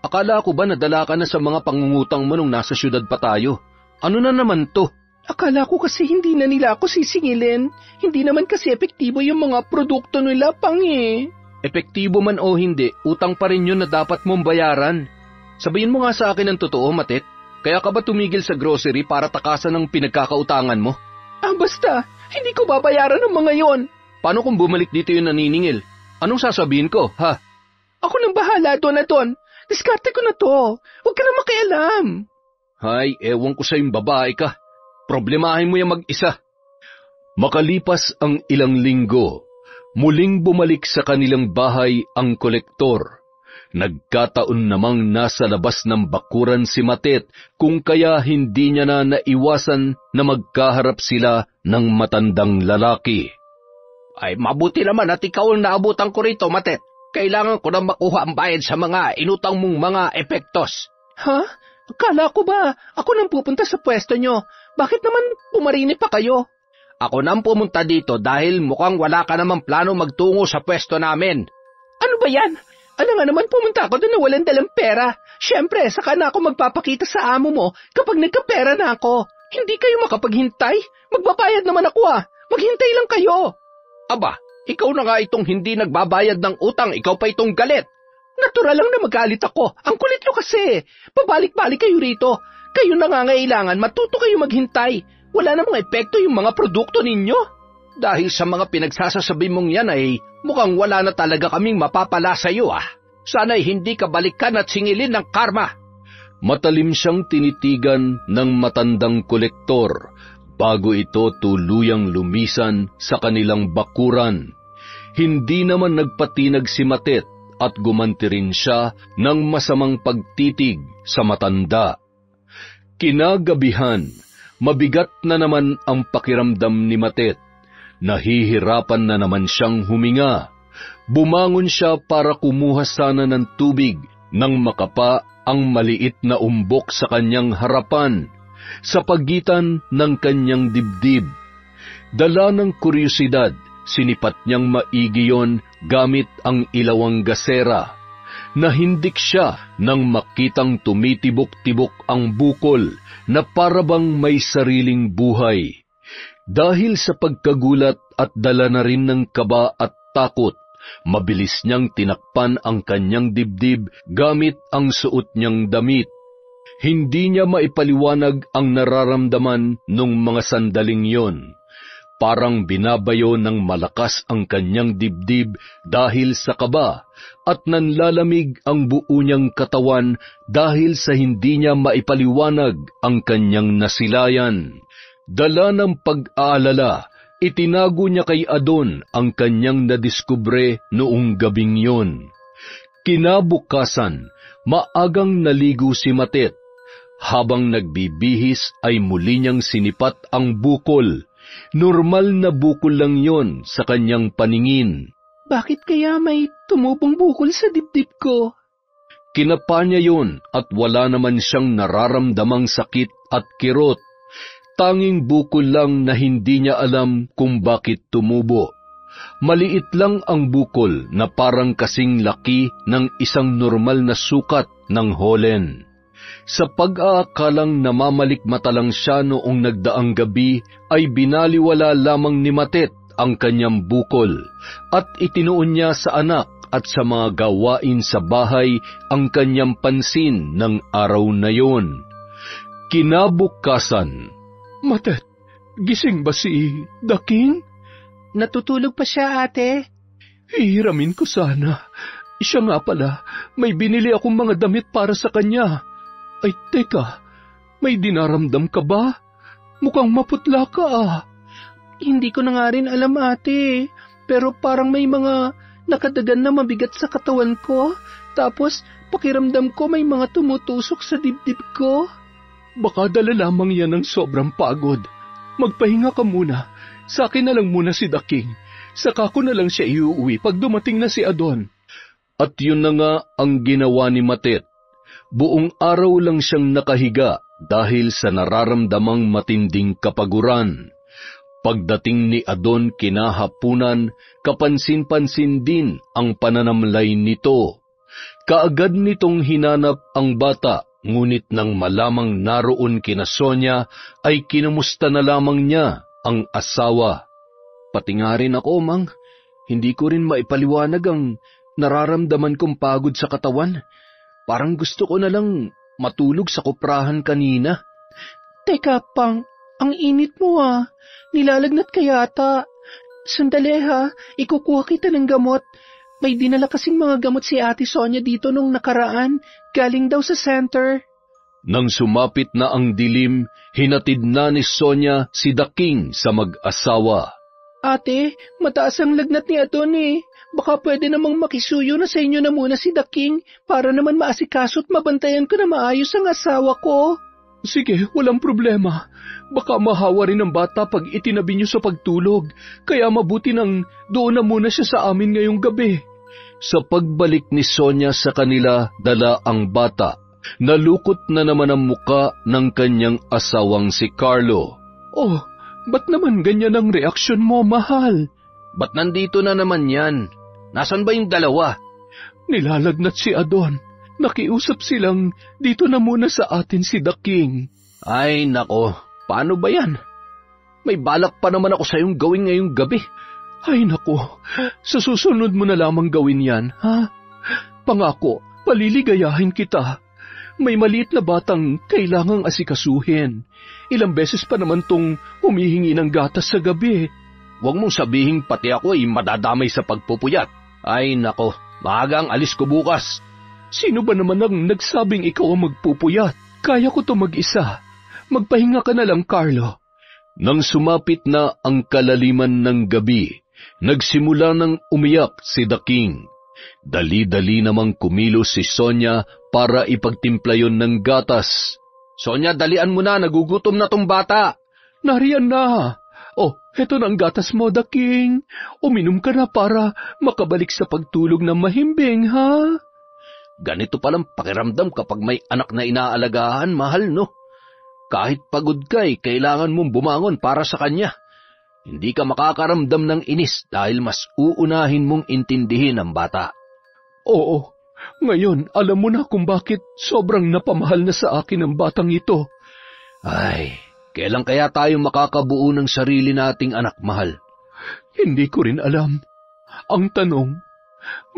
Akala ko ba nadala ka na sa mga pangungutang mo nung nasa syudad pa tayo? Ano na naman to? Akala ko kasi hindi na nila ako sisingilin. Hindi naman kasi epektibo yung mga produkto nila, Pang eh. Epektibo man o hindi, utang pa rin yun na dapat mong bayaran. Sabihin mo nga sa akin ang totoo, Matet. Kaya ka ba tumigil sa grocery para takasan ng pinagkakautangan mo? Basta, hindi ko babayaran ng mga yon. Paano kung bumalik dito yung naniningil? Anong sasabihin ko, ha? Ako nang bahala doon na doon. Diskarte ko na to. Huwag ka na makialam. Hay, ewan ko sa yung babae ka. Problemahin mo yung mag-isa. Makalipas ang ilang linggo, muling bumalik sa kanilang bahay ang kolektor. Nagkataon namang nasa labas ng bakuran si Matet kung kaya hindi niya na naiwasan na magkaharap sila ng matandang lalaki. Ay, mabuti naman at ikaw ang naabutan ko rito, Matet. Kailangan ko na makuha ang bayad sa mga inutang mong mga epektos. Ha? Akala ko ba ako nang pupunta sa pwesto nyo? Bakit naman pumarini pa kayo? Ako nang pumunta dito dahil mukhang wala ka namang plano magtungo sa pwesto namin. Ano ba yan? Ano nga naman pumunta ako doon na walang dalang pera? Siyempre, saka na ako magpapakita sa amo mo kapag nagkapera na ako. Hindi kayo makapaghintay? Magbabayad naman ako Maghintay lang kayo. Aba, ikaw na nga itong hindi nagbabayad ng utang, ikaw pa itong galit. Natural lang na magalit ako. Ang kulit nyo kasi. Pabalik-balik kayo rito. Kayo nangangailangan, matuto kayo maghintay. Wala namang epekto yung mga produkto ninyo. Dahil sa mga pinagsasasabi mong yan ay mukhang wala na talaga kaming mapapala sa iyo Sana'y hindi ka balikan at singilin ng karma. Matalim siyang tinitigan ng matandang kolektor bago ito tuluyang lumisan sa kanilang bakuran. Hindi naman nagpatinag si Matet at gumanti rin siya ng masamang pagtitig sa matanda. Kinagabihan, mabigat na naman ang pakiramdam ni Matet. Nahihirapan na naman siyang huminga. Bumangon siya para kumuha sana ng tubig nang makapa ang maliit na umbok sa kanyang harapan, sa pagitan ng kanyang dibdib. Dala ng kuryosidad, sinipat niyang maigi yon gamit ang ilawang gasera. Nahindik siya nang makitang tumitibok-tibok ang bukol na parabang may sariling buhay. Dahil sa pagkagulat at dala na rin ng kaba at takot, mabilis niyang tinakpan ang kanyang dibdib gamit ang suot niyang damit. Hindi niya maipaliwanag ang nararamdaman nung mga sandaling yon. Parang binabayo ng malakas ang kanyang dibdib dahil sa kaba at nanlalamig ang buo niyang katawan dahil sa hindi niya maipaliwanag ang kanyang nasilayan. Dala ng pag-aalala, itinago niya kay Adon ang kanyang nadiskubre noong gabing yon. Kinabukasan, maagang naligo si Matet. Habang nagbibihis ay muli niyang sinipat ang bukol. Normal na bukol lang yon sa kanyang paningin. Bakit kaya may tumubong bukol sa dibdib ko? Kinapa niya yon at wala naman siyang nararamdamang sakit at kirot. Tanging bukol lang na hindi niya alam kung bakit tumubo. Maliit lang ang bukol na parang kasing laki ng isang normal na sukat ng holen. Sa pag-aakalang namamalikmata lang siya noong nagdaang gabi, ay binaliwala lamang ni Matet ang kanyang bukol at itinuon niya sa anak at sa mga gawain sa bahay ang kanyang pansin ng araw na yon. Kinabukasan, Matet, gising ba si The King? Natutulog pa siya, ate. Hihiramin ko sana. Siya nga pala, may binili akong mga damit para sa kanya. Ay, teka, may dinaramdam ka ba? Mukhang maputla ka ah. Hindi ko na nga rin alam, ate. Pero parang may mga nakadagan na mabigat sa katawan ko. Tapos, pakiramdam ko may mga tumutusok sa dibdib ko. Baka dala lamang yan ng sobrang pagod. Magpahinga ka muna. Sa akin na lang muna si The King. Saka ko na lang siya iuwi pag dumating na si Adon. At yun na nga ang ginawa ni Matet. Buong araw lang siyang nakahiga dahil sa nararamdamang matinding kapaguran. Pagdating ni Adon kinahapunan, kapansin-pansin din ang pananamlay nito. Kaagad nitong hinanap ang bata, ngunit nang malamang naroon kina Sonia, ay kinumusta na lamang niya ang asawa. Pati nga rin ako, Mang. Hindi ko rin maipaliwanag ang nararamdaman kong pagod sa katawan. Parang gusto ko na lang matulog sa kuprahan kanina. Teka, Pang, ang init mo ah. Nilalagnat ka yata. Sandali ha, ikukuha kita ng gamot. May dinala kasing mga gamot si Ate Sonia dito nung nakaraan. Galing daw sa center. Nang sumapit na ang dilim, hinatid na ni Sonia si The King sa mag-asawa. Ate, mataas ang lagnat ni Adon eh. Baka pwede namang makisuyo na sa inyo na muna si The King para naman maasikaso at mabantayan ko na maayos ang asawa ko. Sige, walang problema. Baka mahawa rin ang bata pag itinabi niyo sa pagtulog. Kaya mabuti nang doon na muna siya sa amin ngayong gabi. Sa pagbalik ni Sonia sa kanila, dala ang bata. Nalukot na naman ang muka ng kanyang asawang si Carlo. Oh, ba't naman ganyan ang reaksyon mo, mahal? Ba't nandito na naman yan? Nasaan ba yung dalawa? Nilalagnat si Adon. Nakiusap silang dito na muna sa atin si The King. Ay nako, paano ba yan? May balak pa naman ako sa iyong gawin ngayong gabi. Ay nako, sa susunod mo na lamang gawin yan, ha? Pangako, paliligayahin kita. May maliit na batang kailangang asikasuhin. Ilang beses pa naman tong humihingi ng gatas sa gabi. Huwag mong sabihin pati ako ay madadamay sa pagpupuyat. Ay nako, maaga ang alis ko bukas. Sino ba naman ang nagsabing ikaw ang magpupuyat? Kaya ko to mag-isa. Magpahinga ka na lang, Carlo. Nang sumapit na ang kalaliman ng gabi, nagsimula ng umiyak si The King. Dali-dali namang kumilos si Sonia para ipagtimpla yon ng gatas. Sonia, dalian mo na, nagugutom na tong bata. Nariyan na. Oh, heto na ang gatas mo, The King. Uminom ka na para makabalik sa pagtulog na mahimbing, ha? Ganito palang pakiramdam kapag may anak na inaalagaan, mahal, no? Kahit pagod ka, kailangan mong bumangon para sa kanya. Hindi ka makakaramdam ng inis dahil mas uunahin mong intindihin ang bata. Oo, ngayon alam mo na kung bakit sobrang napamahal na sa akin ang batang ito. Ay, kailan kaya tayo makakabuo ng sarili nating anak, mahal? Hindi ko rin alam. Ang tanong,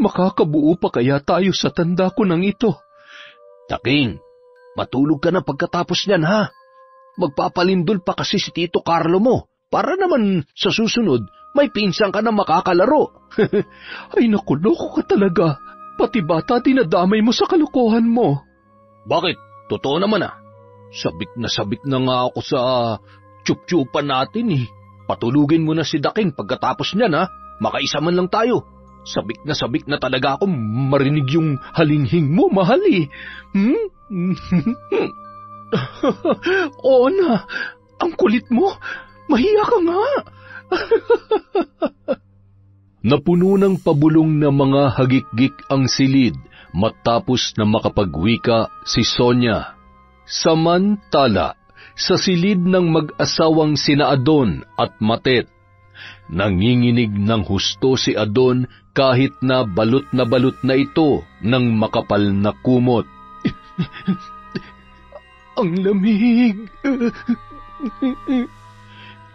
makakabuo pa kaya tayo sa tanda ko ng ito? Taking, matulog ka na pagkatapos niyan, ha? Magpapalindol pa kasi si Tito Carlo mo. Para naman sa susunod, may pinsan ka na makakalaro. Ay naku, loko ka talaga. Pati bata dinadamay mo sa kalokohan mo. Bakit? Totoo naman ah. Sabik na nga ako sa tsup-tsupan natin eh. Patulugin mo na si Daking pagkatapos niyan ha. Makaisa man lang tayo. Sabik na talaga ako marinig yung halinghing mo, mahal eh. Oo na, ang kulit mo. Mahiya ka nga. Napuno ng pabulong na mga hagikgik ang silid matapos na makapagwika si Sonia. Samantala, sa silid ng mag-asawang sina Adon at Matet, nanginginig ng husto si Adon kahit na balot na ito ng makapal na kumot. Ang lamig.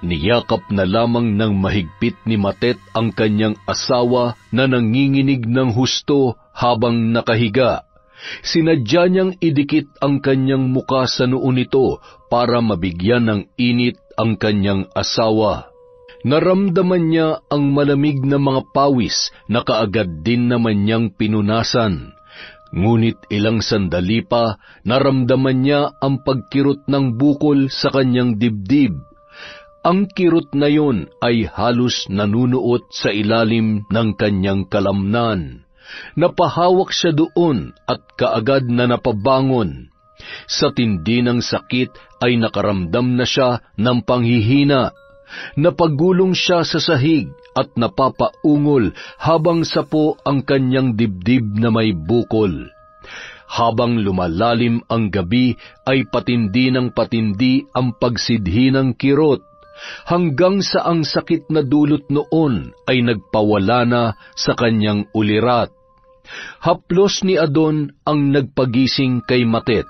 Niyakap na lamang ng mahigpit ni Matet ang kanyang asawa na nanginginig ng husto habang nakahiga. Sinadya niyang idikit ang kanyang muka sa noo nito para mabigyan ng init ang kanyang asawa. Naramdaman niya ang malamig na mga pawis na kaagad din naman niyang pinunasan. Ngunit ilang sandali pa, naramdaman niya ang pagkirot ng bukol sa kanyang dibdib. Ang kirot na yon ay halos nanunuot sa ilalim ng kanyang kalamnan. Napahawak siya doon at kaagad na napabangon. Sa tindi ng sakit ay nakaramdam na siya ng panghihina. Napagulong siya sa sahig at napapaungol habang sapo ang kanyang dibdib na may bukol. Habang lumalalim ang gabi ay patindi ng patindi ang pagsidhi ng kirot, hanggang sa ang sakit na dulot noon ay nagpawala na sa kanyang ulirat. Haplos ni Adon ang nagpagising kay Matet.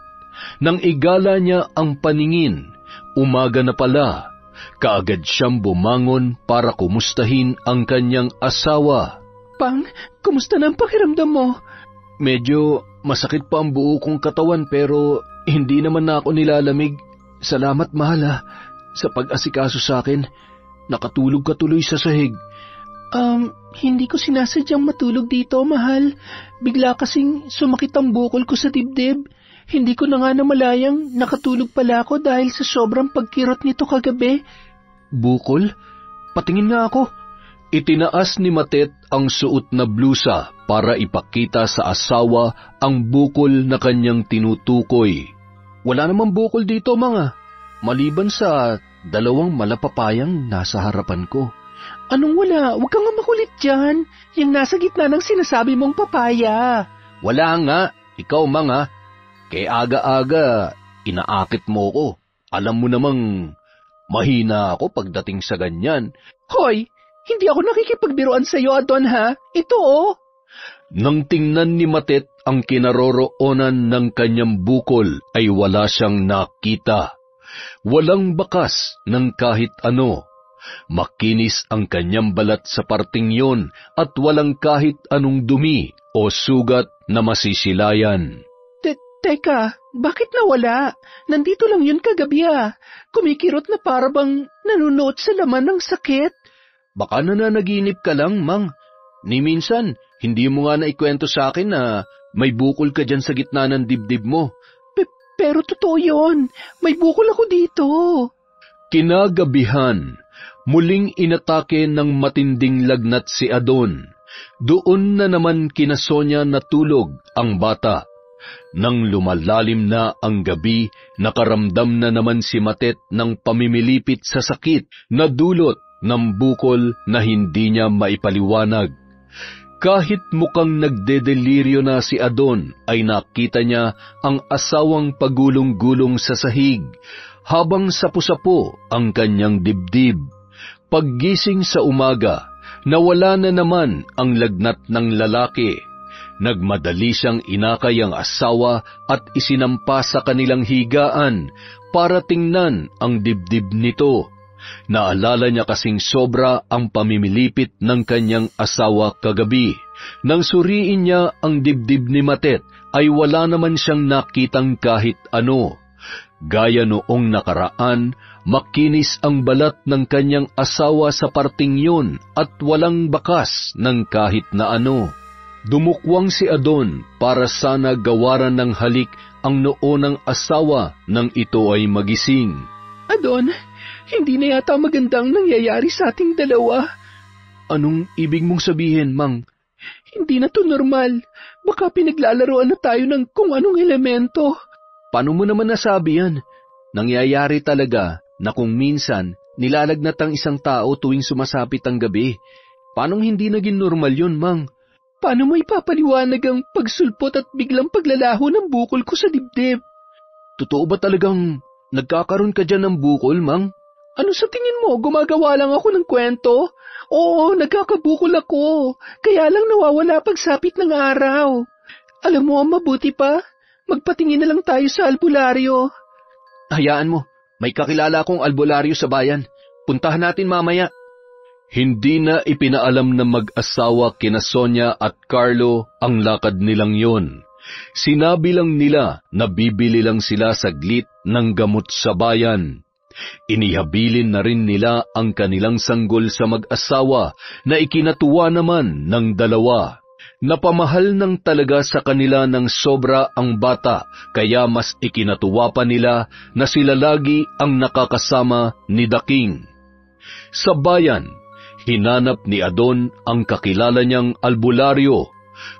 Nang igala niya ang paningin, umaga na pala. Kaagad siyang bumangon para kumustahin ang kanyang asawa. Pang, kumusta na ang pakiramdam mo? Medyo masakit pa ang buo kong katawan pero hindi naman na ako nilalamig. Salamat, mahal, sa pag-asikaso sa akin. Nakatulog ka tuloy sa sahig. Hindi ko sinasadyang matulog dito, mahal. Bigla kasing sumakit ang bukol ko sa dibdib. Hindi ko na nga namalayang nakatulog pala ako dahil sa sobrang pagkirot nito kagabi. Bukol? Patingin nga ako. Itinaas ni Matet ang suot na blusa para ipakita sa asawa ang bukol na kanyang tinutukoy. Wala namang bukol dito, mga. Maliban sa 2 malapapayang nasa harapan ko. Anong wala? Huwag kang nga makulit dyan. Yung nasa gitna ng sinasabi mong papaya. Wala nga. Ikaw, mga. Kaya aga-aga, inaakit mo ko. Alam mo namang mahina ako pagdating sa ganyan. Hoy, hindi ako nakikipagbiruan sa iyo, Adon, ha? Ito, oh. Nang tingnan ni Matet ang kinaroroonan ng kanyang bukol ay wala siyang nakita. Walang bakas ng kahit ano. Makinis ang kanyang balat sa parting yon at walang kahit anong dumi o sugat na masisilayan. Teka, bakit nawala? Nandito lang yun kagabi, Kumikirot na parabang nanunuot sa laman ng sakit. Baka nananaginip ka lang, Mang. Ni minsan, hindi mo nga naikwento sa akin na may bukol ka dyan sa gitna ng dibdib mo. Pero totoo yun. May bukol ako dito. Kinagabihan, muling inatake ng matinding lagnat si Adon. Doon na naman kina Sonia natulog ang bata. Nang lumalalim na ang gabi, nakaramdam na naman si Matet ng pamimilipit sa sakit na dulot ng bukol na hindi niya maipaliwanag. Kahit mukhang nagdedeliryo na si Adon, ay nakita niya ang asawang pagulong-gulong sa sahig, habang sapu-sapu ang kanyang dibdib. Paggising sa umaga, nawala na naman ang lagnat ng lalaki. Nagmadali siyang inakay ang asawa at isinampa sa kanilang higaan para tingnan ang dibdib nito. Naalala niya kasing sobra ang pamimilipit ng kanyang asawa kagabi. Nang suriin niya ang dibdib ni Matet, ay wala naman siyang nakitang kahit ano. Gaya noong nakaraan, makinis ang balat ng kanyang asawa sa parting yun at walang bakas ng kahit na ano. Dumukwang si Adon para sana gawaran ng halik ang noo ng asawa nang ito ay magising. Adon, hindi na yata magandang nangyayari sa ating dalawa. Anong ibig mong sabihin, Mang? Hindi na to normal. Baka pinaglalaroan na tayo ng kung anong elemento. Paano mo naman nasabi yan? Nangyayari talaga na kung minsan nilalagnat ang isang tao tuwing sumasapit ang gabi. Paanong hindi naging normal yun, Mang? Paano mo ipapaliwanag ang pagsulpot at biglang paglalaho ng bukol ko sa dibdib? Totoo ba talagang nagkakaroon ka dyan ng bukol, Mang? Ano sa tingin mo? Gumagawa lang ako ng kwento? Oo, nagkakabukol ako. Kaya lang nawawala pagsapit ng araw. Alam mo, mabuti pa. Magpatingin na lang tayo sa albularyo. Hayaan mo. May kakilala akong albularyo sa bayan. Puntahan natin mamaya. Hindi na ipinaalam ng mag-asawa kina Sonia at Carlo ang lakad nilang yon. Sinabi lang nila na bibili lang sila saglit ng gamot sa bayan. Inihabilin na rin nila ang kanilang sanggol sa mag-asawa na ikinatuwa naman ng dalawa. Napamahal ng talaga sa kanila ng sobra ang bata, kaya mas ikinatuwa pa nila na sila lagi ang nakakasama ni The King. Sa bayan, hinanap ni Adon ang kakilala niyang albularyo.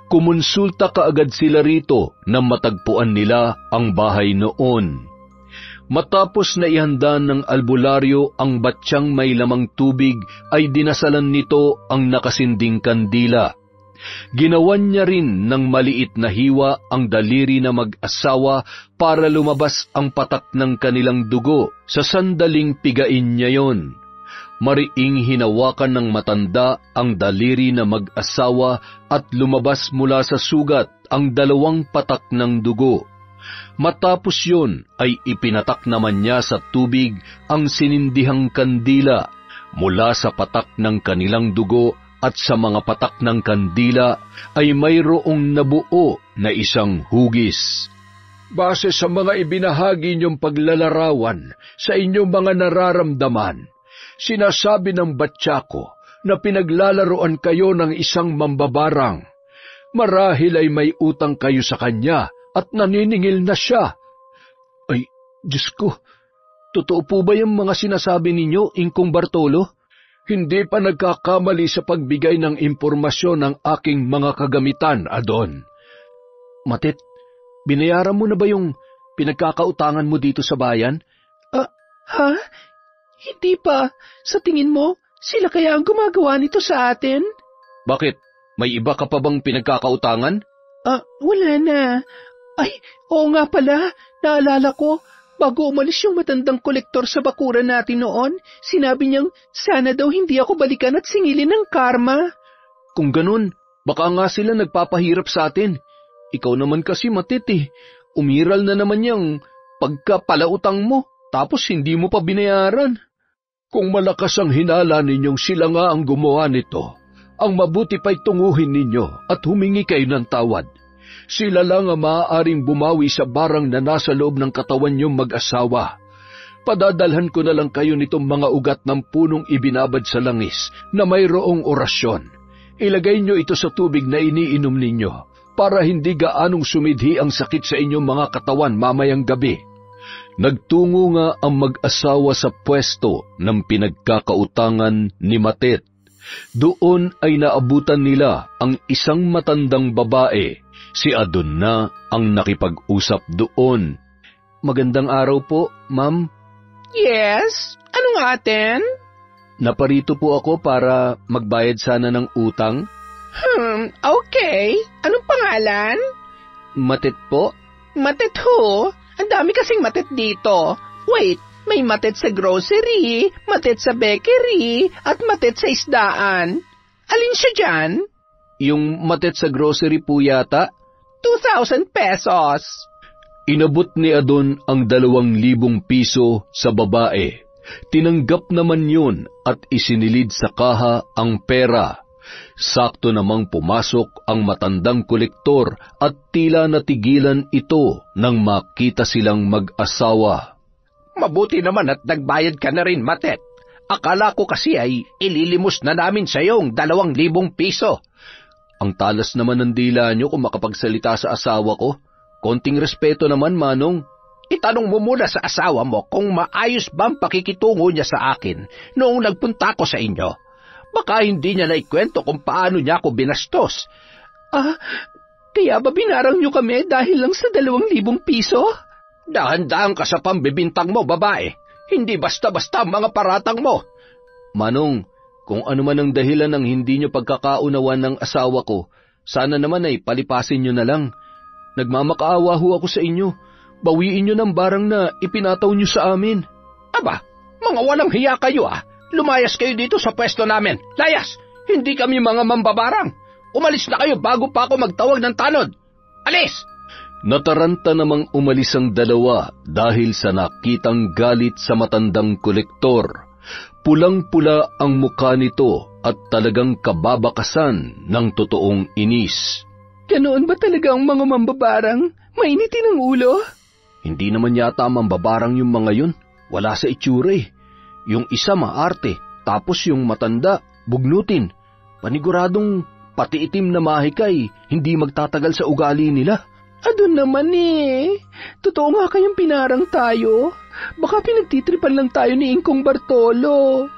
Kumonsulta kaagad sila rito na matagpuan nila ang bahay noon. Matapos na ihanda ng albularyo ang batsyang may lamang tubig, ay dinasalan nito ang nakasinding kandila. Ginawan niya rin ng maliit na hiwa ang daliri na mag-asawa para lumabas ang patak ng kanilang dugo. Sa sandaling pigain niya yon, mariing hinawakan ng matanda ang daliri na mag-asawa at lumabas mula sa sugat ang 2 patak ng dugo. Matapos yon ay ipinatak naman niya sa tubig ang sinindihang kandila. Mula sa patak ng kanilang dugo at sa mga patak ng kandila ay mayroong nabuo na isang hugis. Base sa mga ibinahagi niyong paglalarawan sa inyong mga nararamdaman, sinasabi ng batya ko na pinaglalaroan kayo ng isang mambabarang. Marahil ay may utang kayo sa kanya at naniningil na siya. Ay, Diyos ko, totoo po ba yung mga sinasabi ninyo, Ingkong Bartolo? Hindi pa nagkakamali sa pagbigay ng impormasyon ng aking mga kagamitan, Adon. Matet, binayaran mo na ba yung pinagkakautangan mo dito sa bayan? Ha? Hindi pa. Sa tingin mo, sila kaya ang gumagawa nito sa atin? Bakit? May iba ka pa bang pinagkakautangan? Wala na. Ay, oo nga pala. Naalala ko, bago umalis yung matandang kolektor sa bakuran natin noon, sinabi niyang sana daw hindi ako balikan at singilin ng karma. Kung ganun, baka nga sila nagpapahirap sa atin. Ikaw naman kasi, Matit, umiral na naman yung pagkapalautang mo, tapos hindi mo pa binayaran. Kung malakas ang hinala ninyong sila nga ang gumawa nito, ang mabuti pa'y tunguhin ninyo at humingi kayo ng tawad. Sila lang ang maaaring bumawi sa barang na nasa loob ng katawan niyong mag-asawa. Padadalhan ko na lang kayo nitong mga ugat ng punong ibinabad sa langis na mayroong orasyon. Ilagay niyo ito sa tubig na iniinom ninyo para hindi gaanong sumidhi ang sakit sa inyong mga katawan mamayang gabi. Nagtungo nga ang mag-asawa sa pwesto ng pinagkakautangan ni Matet. Doon ay naabutan nila ang isang matandang babae. Si Adon na ang nakipag-usap doon. Magandang araw po, ma'am. Yes? Ano nga atin? Naparito po ako para magbayad sana ng utang. Okay. Anong pangalan? Matet po. Matet ho? Ang dami kasing matet dito. Wait, may matet sa grocery, matet sa bakery, at matet sa isdaan. Alin siya dyan? Yung matet sa grocery po yata. 2,000 pesos. Inabot ni Adon ang 2,000 piso sa babae. Tinanggap naman yun at isinilid sa kaha ang pera. Sakto namang pumasok ang matandang kolektor at tila natigilan ito nang makita silang mag-asawa. Mabuti naman at nagbayad ka na rin, Matet. Akala ko kasi ay ililimos na namin sa iyong 2,000 piso. Ang talas naman ng dila niyo kung makapagsalita sa asawa ko. Konting respeto naman, Manong. Itanong mo muna sa asawa mo kung maayos ba ang pakikitungo niya sa akin noong nagpunta ko sa inyo. Baka hindi niya naikwento kung paano niya ako binastos. Kaya ba binarang niyo kami dahil lang sa 2,000 piso? Dahan-dahan ka sa pambibintang mo, babae. Hindi basta-basta ang mga paratang mo. Manong, kung ano man ang dahilan ng hindi niyo pagkakaunawan ng asawa ko, sana naman ay palipasin niyo na lang. Nagmamakaawa ho ako sa inyo. Bawiin niyo ng barang na ipinataw niyo sa amin. Aba, mga walang hiya kayo Lumayas kayo dito sa pwesto namin. Layas! Hindi kami mga mambabarang. Umalis na kayo bago pa ako magtawag ng tanod. Alis! Nataranta namang umalis ang dalawa dahil sa nakitang galit sa matandang kolektor. Pulang-pula ang mukha nito at talagang kababakasan ng totoong inis. Ganoon ba talaga ang mga mambabarang? Mainitin ang ulo? Hindi naman yata mambabarang yung mga yun. Wala sa itsura eh. Yung isa maarte, tapos yung matanda, bugnutin. Paniguradong pati itim na mahikay, hindi magtatagal sa ugali nila. Adun naman eh. Totoo nga kayang pinarang tayo. Baka pinagtitripan lang tayo ni Ingkong Bartolo.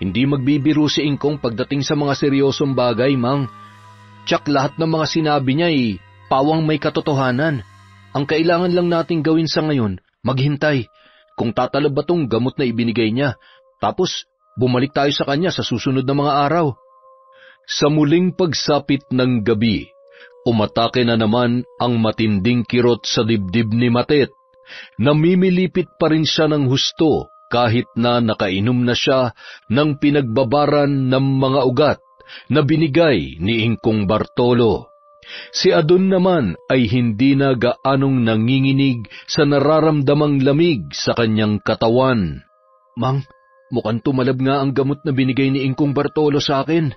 Hindi magbibiro si Ingkong pagdating sa mga seryosong bagay, Mang. Tsak lahat ng mga sinabi niya pawang may katotohanan. Ang kailangan lang nating gawin sa ngayon, maghintay. Kung tatalab ba tong gamot na ibinigay niya, tapos bumalik tayo sa kanya sa susunod na mga araw. Sa muling pagsapit ng gabi, umatake na naman ang matinding kirot sa dibdib ni Matet. Namimilipit pa rin siya ng husto kahit na nakainom na siya ng pinagbabaran ng mga ugat na binigay ni Ingkong Bartolo. Si Adon naman ay hindi na gaanong nanginginig sa nararamdamang lamig sa kanyang katawan. Mang, mukhang tumalab nga ang gamot na binigay ni Ingkong Bartolo sa akin.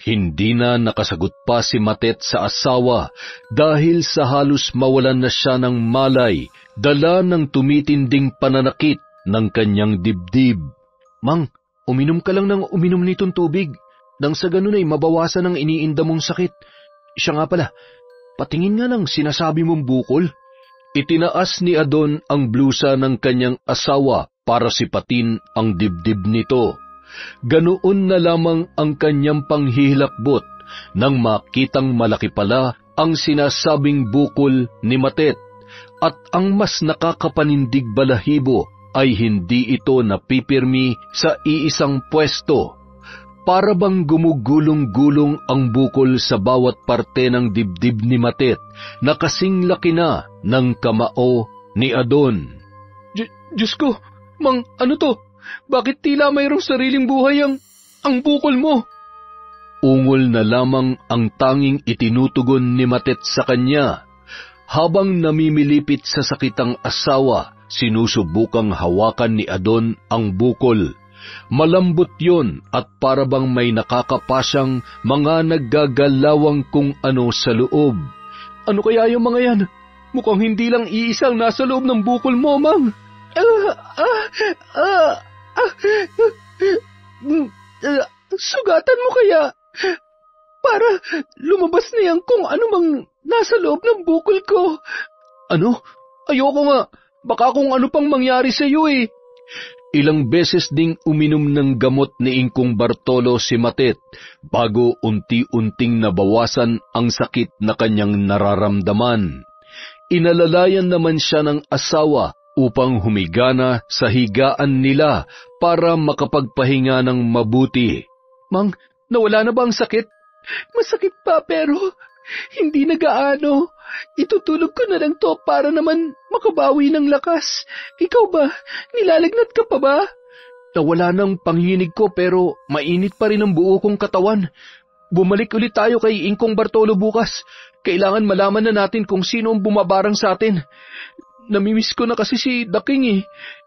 Hindi na nakasagot pa si Matet sa asawa dahil sa halos mawalan na siya ng malay, dala ng tumitinding pananakit ng kanyang dibdib. Mang, uminom ka lang ng uminom nitong tubig, nang sa ganun ay mabawasan ang iniinda mong sakit. Siya nga pala, patingin nga ng sinasabi mong bukol. Itinaas ni Adon ang blusa ng kanyang asawa para sipatin ang dibdib nito. Ganoon na lamang ang kanyang panghihilakbot nang makitang malaki pala ang sinasabing bukol ni Matet, at ang mas nakakapanindig balahibo ay hindi ito napipirmi sa iisang pwesto. Para bang gumugulong-gulong ang bukol sa bawat parte ng dibdib ni Matet na kasing laki na ng kamao ni Adon. Diyos ko, Mang, ano to? Bakit tila mayroong sariling buhay ang bukol mo? Ungol na lamang ang tanging itinutugon ni Matet sa kanya. Habang namimilipit sa sakitang asawa, sinusubukang hawakan ni Adon ang bukol. Malambot yon at parabang may nakakapasyang mga naggagalawang kung ano sa loob. Ano kaya yung mga yan? Mukhang hindi lang iisang nasa loob ng bukol mo, Mang. Sugatan mo kaya para lumabas na yan kung ano mang nasa loob ng bukol ko. Ano? Ayoko nga. Baka kung ano pang mangyari sa iyo eh. Ilang beses ding uminom ng gamot ni Ingkong Bartolo si Matet bago unti-unting nabawasan ang sakit na kanyang nararamdaman. Inalalayan naman siya ng asawa upang humigana sa higaan nila para makapagpahinga ng mabuti. Mang, nawala na ba ang sakit? Masakit pa pero hindi na gaano. Itutulog ko na lang to para naman makabawi ng lakas. Ikaw ba? Nilalagnat ka pa ba? Nawala ng panginginig ko pero mainit pa rin ang buo kong katawan. Bumalik ulit tayo kay Ingkong Bartolo bukas. Kailangan malaman na natin kung sino ang bumabarang sa atin. Namimiss ko na kasi si Daking eh.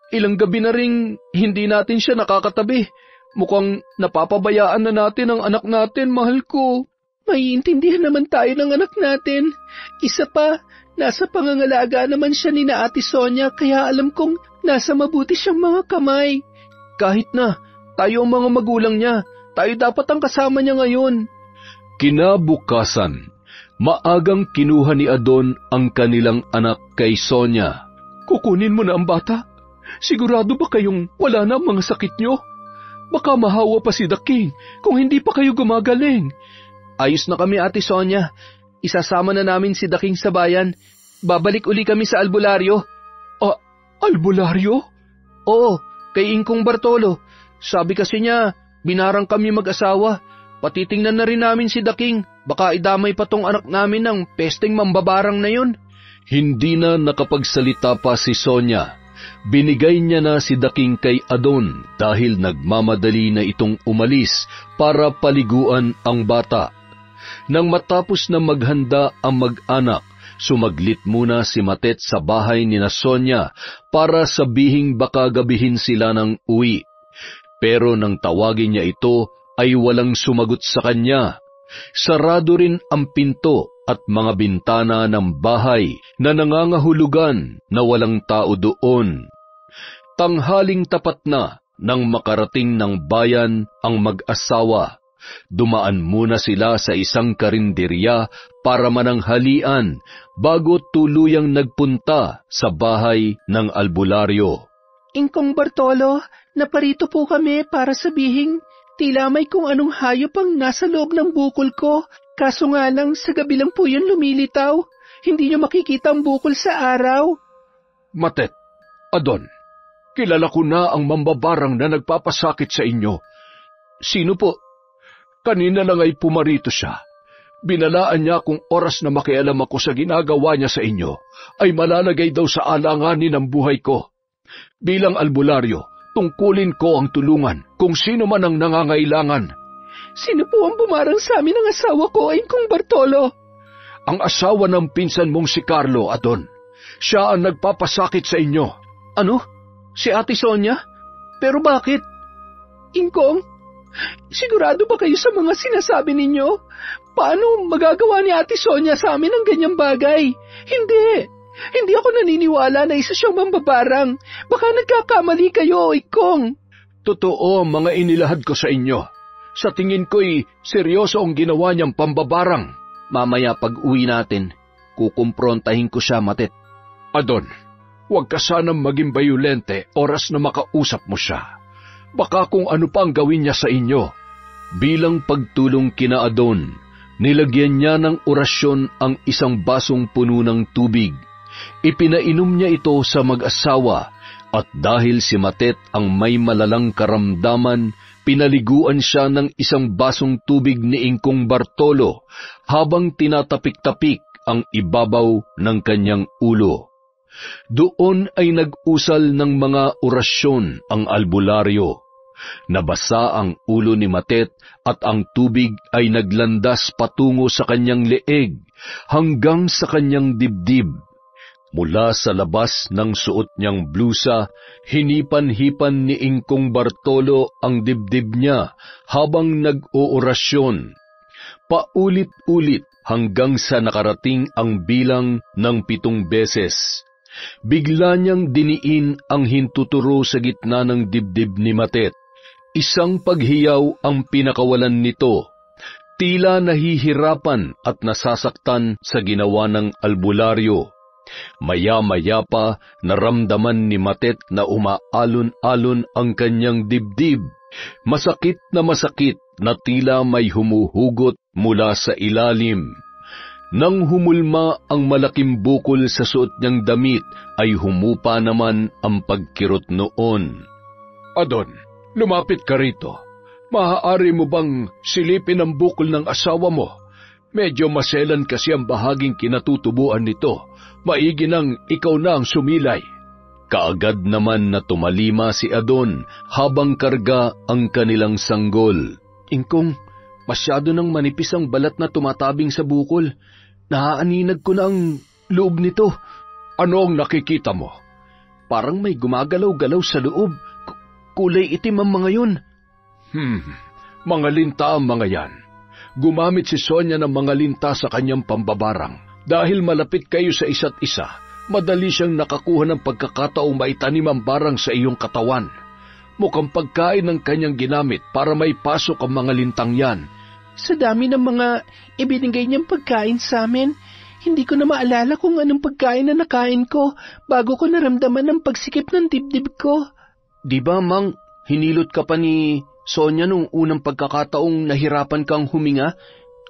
Ilang gabi na ring hindi natin siya nakakatabi. Mukhang napapabayaan na natin ang anak natin, mahal ko. Maiintindihan naman tayo ng anak natin. Isa pa, nasa pangangalaga naman siya ni na Ate Sonia kaya alam kong nasa mabuti siyang mga kamay. Kahit na, tayo ang mga magulang niya. Tayo dapat ang kasama niya ngayon. Kinabukasan, maagang kinuha ni Adon ang kanilang anak kay Sonia. Kukunin mo na ang bata? Sigurado ba kayong wala na ang mga sakit niyo? Baka mahawa pa si Daking kung hindi pa kayo gumagaling. Ayos na kami, Ate Sonia. Isasama na namin si Daking sa bayan. Babalik uli kami sa albularyo. Albularyo? Oo, kay Ingkong Bartolo. Sabi kasi niya, binarang kami mag-asawa. Patitingnan na rin namin si Daking. Baka idamay pa tong anak namin ng pesteng mambabarang na yun. Hindi na nakapagsalita pa si Sonia. Binigay niya na si Daking kay Adon dahil nagmamadali na itong umalis para paliguan ang bata. Nang matapos na maghanda ang mag-anak, sumaglit muna si Matet sa bahay ni na Sonia para sabihing baka gabihin sila ng uwi. Pero nang tawagin niya ito ay walang sumagot sa kanya. Sarado rin ang pinto at mga bintana ng bahay na nangangahulugan na walang tao doon. Tanghaling tapat na nang makarating ng bayan ang mag-asawa. Dumaan muna sila sa isang karinderya para mananghalian bago tuluyang nagpunta sa bahay ng albularyo. Ingkong Bartolo, naparito po kami para sabihing tila may kung anong hayop ang nasa loob ng bukol ko. Kaso nga lang sa gabi lang po yun lumilitaw. Hindi nyo makikita ang bukol sa araw. Matet, Adon, kilala ko na ang mambabarang na nagpapasakit sa inyo. Sino po? Kanina lang ay pumarito siya. Binalaan niya kung oras na makialam ako sa ginagawa niya sa inyo, ay malalagay daw sa alanganin ng buhay ko. Bilang albularyo, tungkulin ko ang tulungan kung sino man ang nangangailangan. Sino po ang bumarang sa amin ng asawa ko, Ingkong Bartolo? Ang asawa ng pinsan mong si Carlo, Adon. Siya ang nagpapasakit sa inyo. Ano? Si Ate Sonia? Pero bakit? Ingkong, sigurado ba kayo sa mga sinasabi ninyo? Paano magagawa ni Ate Sonia sa amin ang ganyang bagay? Hindi ako naniniwala na isa siyang mambabarang. Baka nagkakamali kayo, Ingkong. Totoo ang mga inilahad ko sa inyo. Sa tingin ko'y seryoso ang ginawa niyang pambabarang. Mamaya pag uwi natin, kukumprontahin ko siya, Matet. Adon, huwag ka sanang maging bayulente oras na makausap mo siya. Baka kung ano pa ang gawin niya sa inyo. Bilang pagtulong kina Adon, nilagyan niya ng orasyon ang isang basong puno ng tubig. Ipinainom niya ito sa mag-asawa at dahil si Matet ang may malalang karamdaman, pinaliguan siya ng isang basong tubig ni Ingkong Bartolo habang tinatapik-tapik ang ibabaw ng kanyang ulo. Doon ay nag-usal ng mga orasyon ang albularyo. Nabasa ang ulo ni Matet at ang tubig ay naglandas patungo sa kanyang leeg hanggang sa kanyang dibdib. Mula sa labas ng suot niyang blusa, hinipan-hipan ni Ingkong Bartolo ang dibdib niya habang nag-oorasyon. Paulit-ulit hanggang sa nakarating ang bilang ng 7 beses. Bigla niyang diniin ang hintuturo sa gitna ng dibdib ni Matet. Isang paghiyaw ang pinakawalan nito. Tila nahihirapan at nasasaktan sa ginawa ng albularyo. Maya-maya pa naramdaman ni Matet na umaalon-alon ang kanyang dibdib. Masakit na tila may humuhugot mula sa ilalim. Nang humulma ang malaking bukol sa suot niyang damit, ay humupa naman ang pagkirot noon. Adon, lumapit ka rito. Maaari mo bang silipin ang bukol ng asawa mo? Medyo maselan kasi ang bahaging kinatutubuan nito. Maigi nang ikaw na ang sumilay. Kaagad naman na tumalima si Adon habang karga ang kanilang sanggol. Ingkong, masyado nang manipis ang balat na tumatabing sa bukol. Naaaninag ko na ang loob nito. Ano ang nakikita mo? Parang may gumagalaw-galaw sa loob. Kulay itim ang mga yun. Mga linta ang mga yan. Gumamit si Sonia ng mga linta sa kanyang pambabarang. Dahil malapit kayo sa isa't isa, madali siyang nakakuha ng pagkakataong maitanim ang barang sa iyong katawan. Mukhang pagkain ng kanyang ginamit para may pasok ang mga lintang yan. Sa dami ng mga ibinigay niyang pagkain sa amin, hindi ko na maalala kung anong pagkain na nakain ko bago ko naramdaman ang pagsikip ng dibdib ko. Di ba, Mang, hinilot ka pa ni Sonia nung unang pagkakataong nahirapan kang huminga?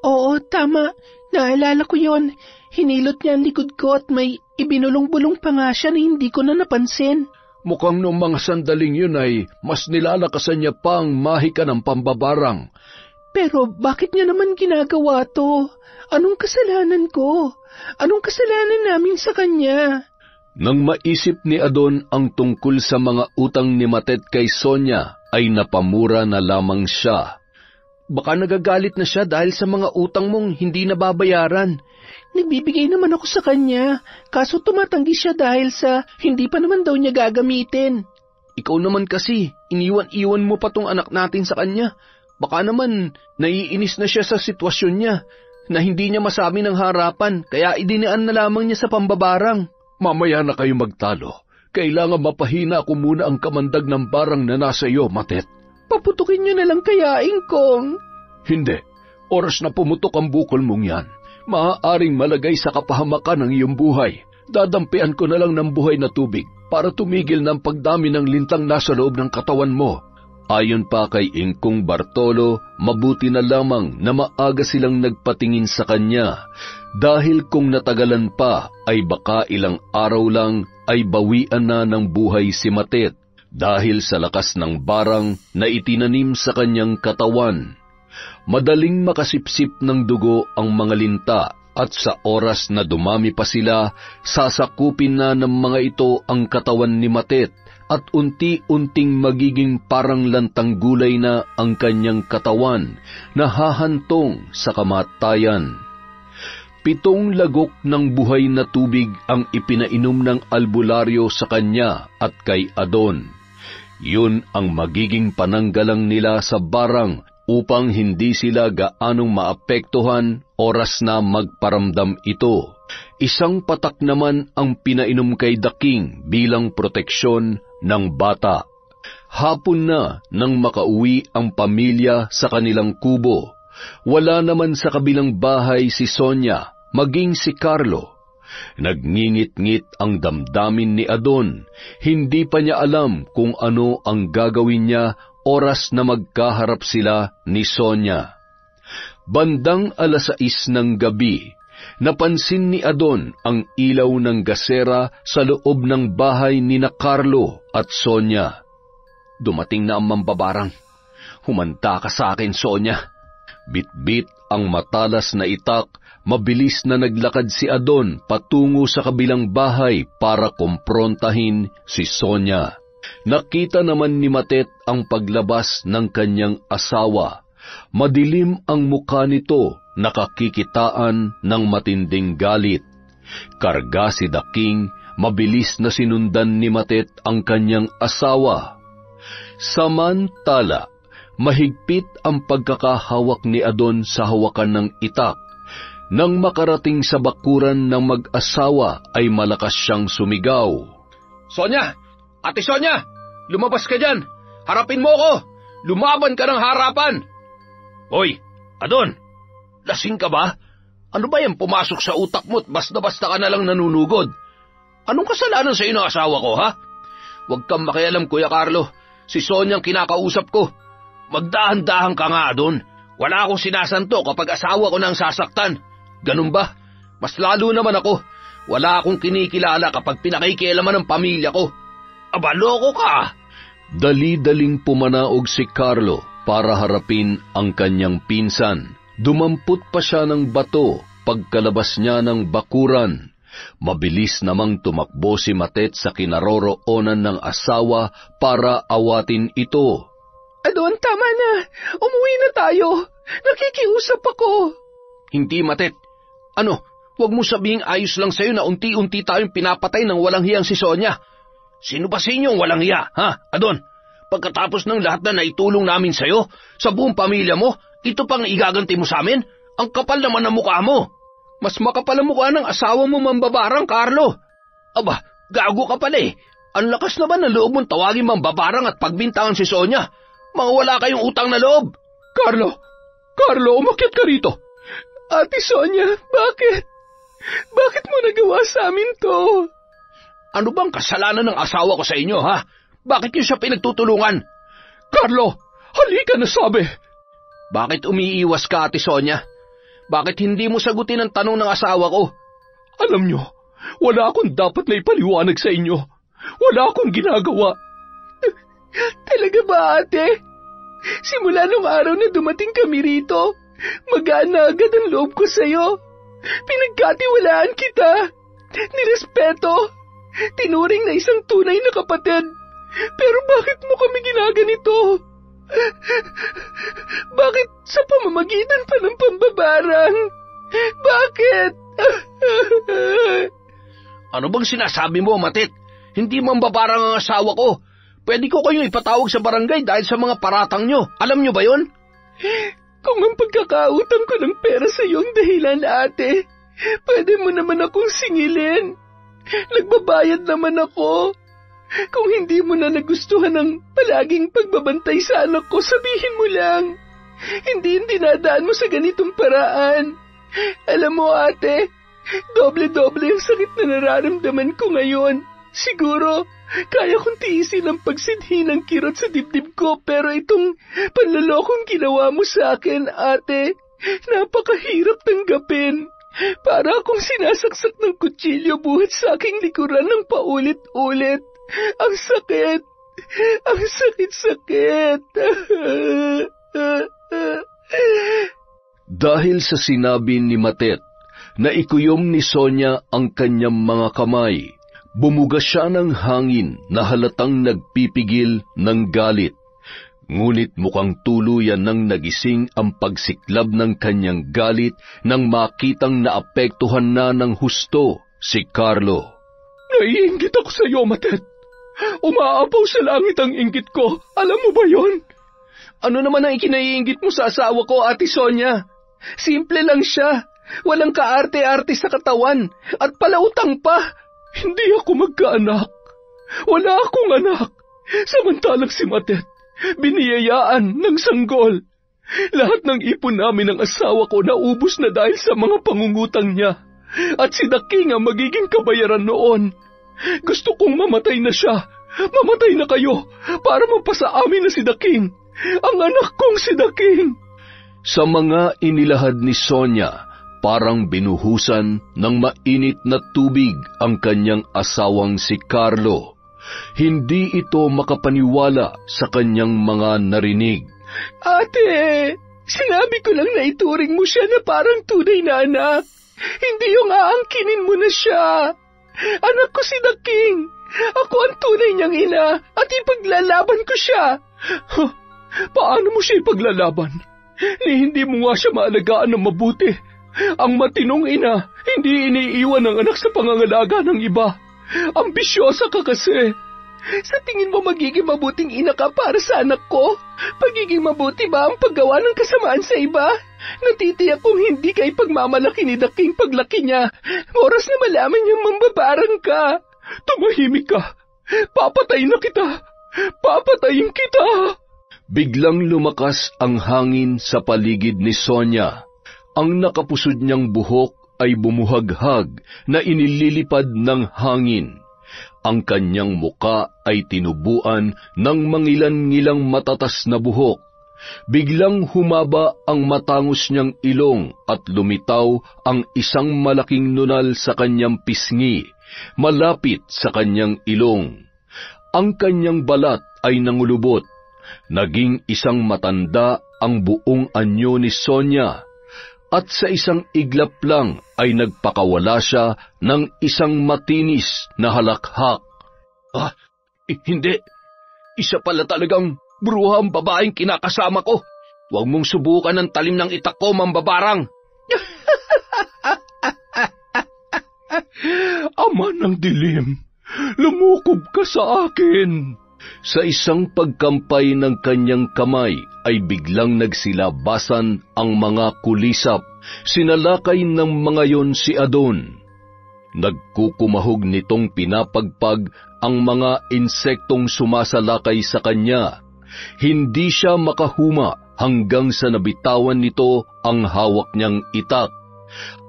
Oo, tama. Naalala ko yon. Hinilot niya ang likod ko at may ibinulong-bulong pa nga siya na hindi ko na napansin. Mukhang noong mga sandaling yun ay mas nilalakasan niya pang mahika ng pambabarang. Pero bakit niya naman ginagawa to? Anong kasalanan ko? Anong kasalanan namin sa kanya? Nang maisip ni Adon ang tungkol sa mga utang ni Matet kay Sonia, ay napamura na lamang siya. Baka nagagalit na siya dahil sa mga utang mong hindi nababayaran. Nagbibigay naman ako sa kanya, kaso tumatanggi siya dahil sa hindi pa naman daw niya gagamitin. Ikaw naman kasi, iniwan-iwan mo pa tong anak natin sa kanya. Baka naman, naiinis na siya sa sitwasyon niya. na hindi niya masabi ng harapan, kaya idinaan na lamang niya sa pambabarang. Mamaya na kayo magtalo. Kailangan mapahina ko muna ang kamandag ng barang na nasa iyo, Matet. Paputukin niyo na lang kaya, Ingkong. Hindi. Oras na pumutok ang bukol mong yan. Maaaring malagay sa kapahamakan ang iyong buhay. Dadampian ko na lang ng buhay na tubig para tumigil ng pagdami ng lintang nasa loob ng katawan mo. Ayon pa kay Ingkong Bartolo, mabuti na lamang na maaga silang nagpatingin sa kanya dahil kung natagalan pa ay baka ilang araw lang ay bawian na ng buhay si Matet dahil sa lakas ng barang na itinanim sa kanyang katawan. Madaling makasipsip ng dugo ang mga linta at sa oras na dumami pa sila, sasakupin na ng mga ito ang katawan ni Matet at unti-unting magiging parang lantang gulay na ang kanyang katawan na hahantong sa kamatayan. 7 lagok ng buhay na tubig ang ipinainom ng albularyo sa kanya at kay Adon. Yun ang magiging pananggalang nila sa barang upang hindi sila gaanong maapektuhan oras na magparamdam ito. 1 patak naman ang pinainom kay Daking bilang proteksyon ng bata. Hapon na nang makauwi ang pamilya sa kanilang kubo. Wala naman sa kabilang bahay si Sonia, maging si Carlo. Nagngingit-ngit ang damdamin ni Adon. Hindi pa niya alam kung ano ang gagawin niya oras na magkaharap sila ni Sonia. Bandang 6:00 ng gabi, napansin ni Adon ang ilaw ng gasera sa loob ng bahay ni na Carlo at Sonia. Dumating na ang mambabarang. Humanda ka sa akin, Sonia. Bitbit ang matalas na itak, mabilis na naglakad si Adon patungo sa kabilang bahay para kumprontahin si Sonia. Nakita naman ni Matet ang paglabas ng kanyang asawa. Madilim ang mukha nito, nakakikitaan ng matinding galit. Karga si Daking, mabilis na sinundan ni Matet ang kanyang asawa. Samantala, mahigpit ang pagkakahawak ni Adon sa hawakan ng itak. Nang makarating sa bakuran ng mag-asawa ay malakas siyang sumigaw. Sonia! Ate Sonia! Lumabas ka dyan! Harapin mo ko! Lumaban ka ng harapan! Hoy! Adon! Lasing ka ba? Ano ba yan pumasok sa utak mo't basta-basta ka na lang nanunugod? Anong kasalanan sa iyo ng asawa ko, ha? Huwag kang makialam, Kuya Carlo. Si Sonia ang kinakausap ko. Magdahan-dahan ka nga, Adon. Wala akong sinasanto kapag asawa ko nang sasaktan. Ganun ba? Mas lalo naman ako. Wala akong kinikilala kapag pinakikialaman ng pamilya ko. Aba, loko ka! Dali-daling pumanaog si Carlo para harapin ang kanyang pinsan. Dumampot pa siya ng bato pagkalabas niya ng bakuran. Mabilis namang tumakbo si Matet sa kinaroroonan ng asawa para awatin ito. Adon, tama na. Umuwi na tayo. Nakikiusap ako. Hindi, Matet. Ano, huwag mo sabihing ayos lang sa'yo na unti-unti tayong pinapatay ng walang hiyang si Sonia. Sino ba sa inyong walang hiya, ha, Adon? Pagkatapos ng lahat na naitulong namin sa'yo, sa buong pamilya mo, ito pang igaganti mo sa amin? Ang kapal naman ng mukha mo. Mas makapal ang mukha ng asawa mo, mambabarang, Carlo. Aba, gago ka pala eh. Ang lakas naman ng loob mong tawagin mambabarang at pagbintangan si Sonia. Mga wala kayong utang na loob. Carlo, umakyat ka rito. Ate Sonia, bakit? Bakit mo nagawa sa amin to? Ano bang kasalanan ng asawa ko sa inyo, ha? Bakit niyo siya pinagtutulungan? Carlo, halika na sabi. Bakit umiiwas ka, Ate Sonia? Bakit hindi mo sagutin ang tanong ng asawa ko? Alam nyo, wala akong dapat na ipaliwanag sa inyo. Wala akong ginagawa. Talaga ba, ate? Simula nung araw na dumating kami rito, magaan na agad ang loob ko sa'yo. Pinagkatiwalaan kita. Nirespeto. Tinuring na isang tunay na kapatid. Pero bakit mo kami ginaganito? Bakit sa pamamagitan pa ng pambabarang? Bakit? Ano bang sinasabi mo, Matet? Hindi mambabarang ang asawa ko. Pwede ko kayong ipatawag sa barangay dahil sa mga paratang nyo. Alam nyo ba yon? Kung ang pagkakautang ko ng pera sa iyong dahilan, ate, pwede mo naman akong singilin. Nagbabayad naman ako. Kung hindi mo na nagustuhan ang palaging pagbabantay sa anak ko, sabihin mo lang. Hindi yung dinadaan mo sa ganitong paraan. Alam mo, ate, doble-doble yung sakit na nararamdaman ko ngayon. Siguro, kaya kong tiisin ang pagsidhi ng kirot sa dibdib ko, pero itong panlolokong ginawa mo sa akin, ate, napakahirap tanggapin. Para akong sinasaksak ng kutsilyo buhat sa aking likuran ng paulit-ulit. Ang sakit! Ang sakit-sakit! Dahil sa sinabi ni Matet na ikuyom ni Sonia ang kanyang mga kamay, bumuga siya ng hangin na halatang nagpipigil ng galit. Ngunit mukhang tuluyan nang nagising ang pagsiklab ng kanyang galit nang makitang naapektuhan na ng husto si Carlo. Naiinggit ako sa iyo, Matet. Umaapaw sa langit ang inggit ko. Alam mo ba yon? Ano naman ang ikinaiinggit mo sa asawa ko, Ate Sonia? Simple lang siya. Walang kaarte-arte sa katawan. At palautang pa. Hindi ako magkaanak. Wala akong anak. Samantalang si Matet, biniyayaan ng sanggol. Lahat ng ipon namin ng asawa ko naubos na dahil sa mga pangungutang niya. At si Daking ang magiging kabayaran noon. Gusto kong mamatay na siya. Mamatay na kayo para mapasa amin na si Daking. Ang anak kong si Daking. Sa mga inilahad ni Sonia, parang binuhusan ng mainit na tubig ang kanyang asawang si Carlo. Hindi ito makapaniwala sa kanyang mga narinig. Ate, sinabi ko lang na ituring mo siya na parang tunay na anak. Hindi yung aangkinin mo na siya. Anak ko si Daking. Ako ang tunay niyang ina at ipaglalaban ko siya. Paano mo siya ipaglalaban? Ni hindi mo nga siya maalagaan ng mabuti. Ang matinong ina, hindi iniiwan ng anak sa pangangalaga ng iba. Ambisyosa ka kasi. Sa tingin mo magiging mabuting ina ka para sa anak ko? Pagiging mabuti ba ang paggawa ng kasamaan sa iba? Natitiyak kung hindi ka ipagmamalaki ni Daking paglaki niya. Oras na malaman niyang mambabarang ka. Tumahimik ka. Papatayin na kita. Papatayin kita. Biglang lumakas ang hangin sa paligid ni Sonia. Ang nakapusod niyang buhok ay bumuhaghag na inililipad ng hangin. Ang kanyang muka ay tinubuan ng mangilan-ngilang matatas na buhok. Biglang humaba ang matangos niyang ilong at lumitaw ang isang malaking nunal sa kanyang pisngi, malapit sa kanyang ilong. Ang kanyang balat ay nangulubot. Naging isang matanda ang buong anyo ni Sonia, at sa isang iglap lang ay nagpakawala siya ng isang matinis na halakhak. Hindi. Isa pala talagang bruha ang babaeng kinakasama ko. Huwag mong subukan ang talim ng itak ko, mambabarang. Ama ng dilim, lumukob ka sa akin. Sa isang pagkampay ng kanyang kamay ay biglang nagsilabasan ang mga kulisap. Sinalakay ng mga yon si Adon. Nagkukumahog nitong pinapagpag ang mga insektong sumasalakay sa kanya. Hindi siya makahuma hanggang sa nabitawan nito ang hawak niyang itak.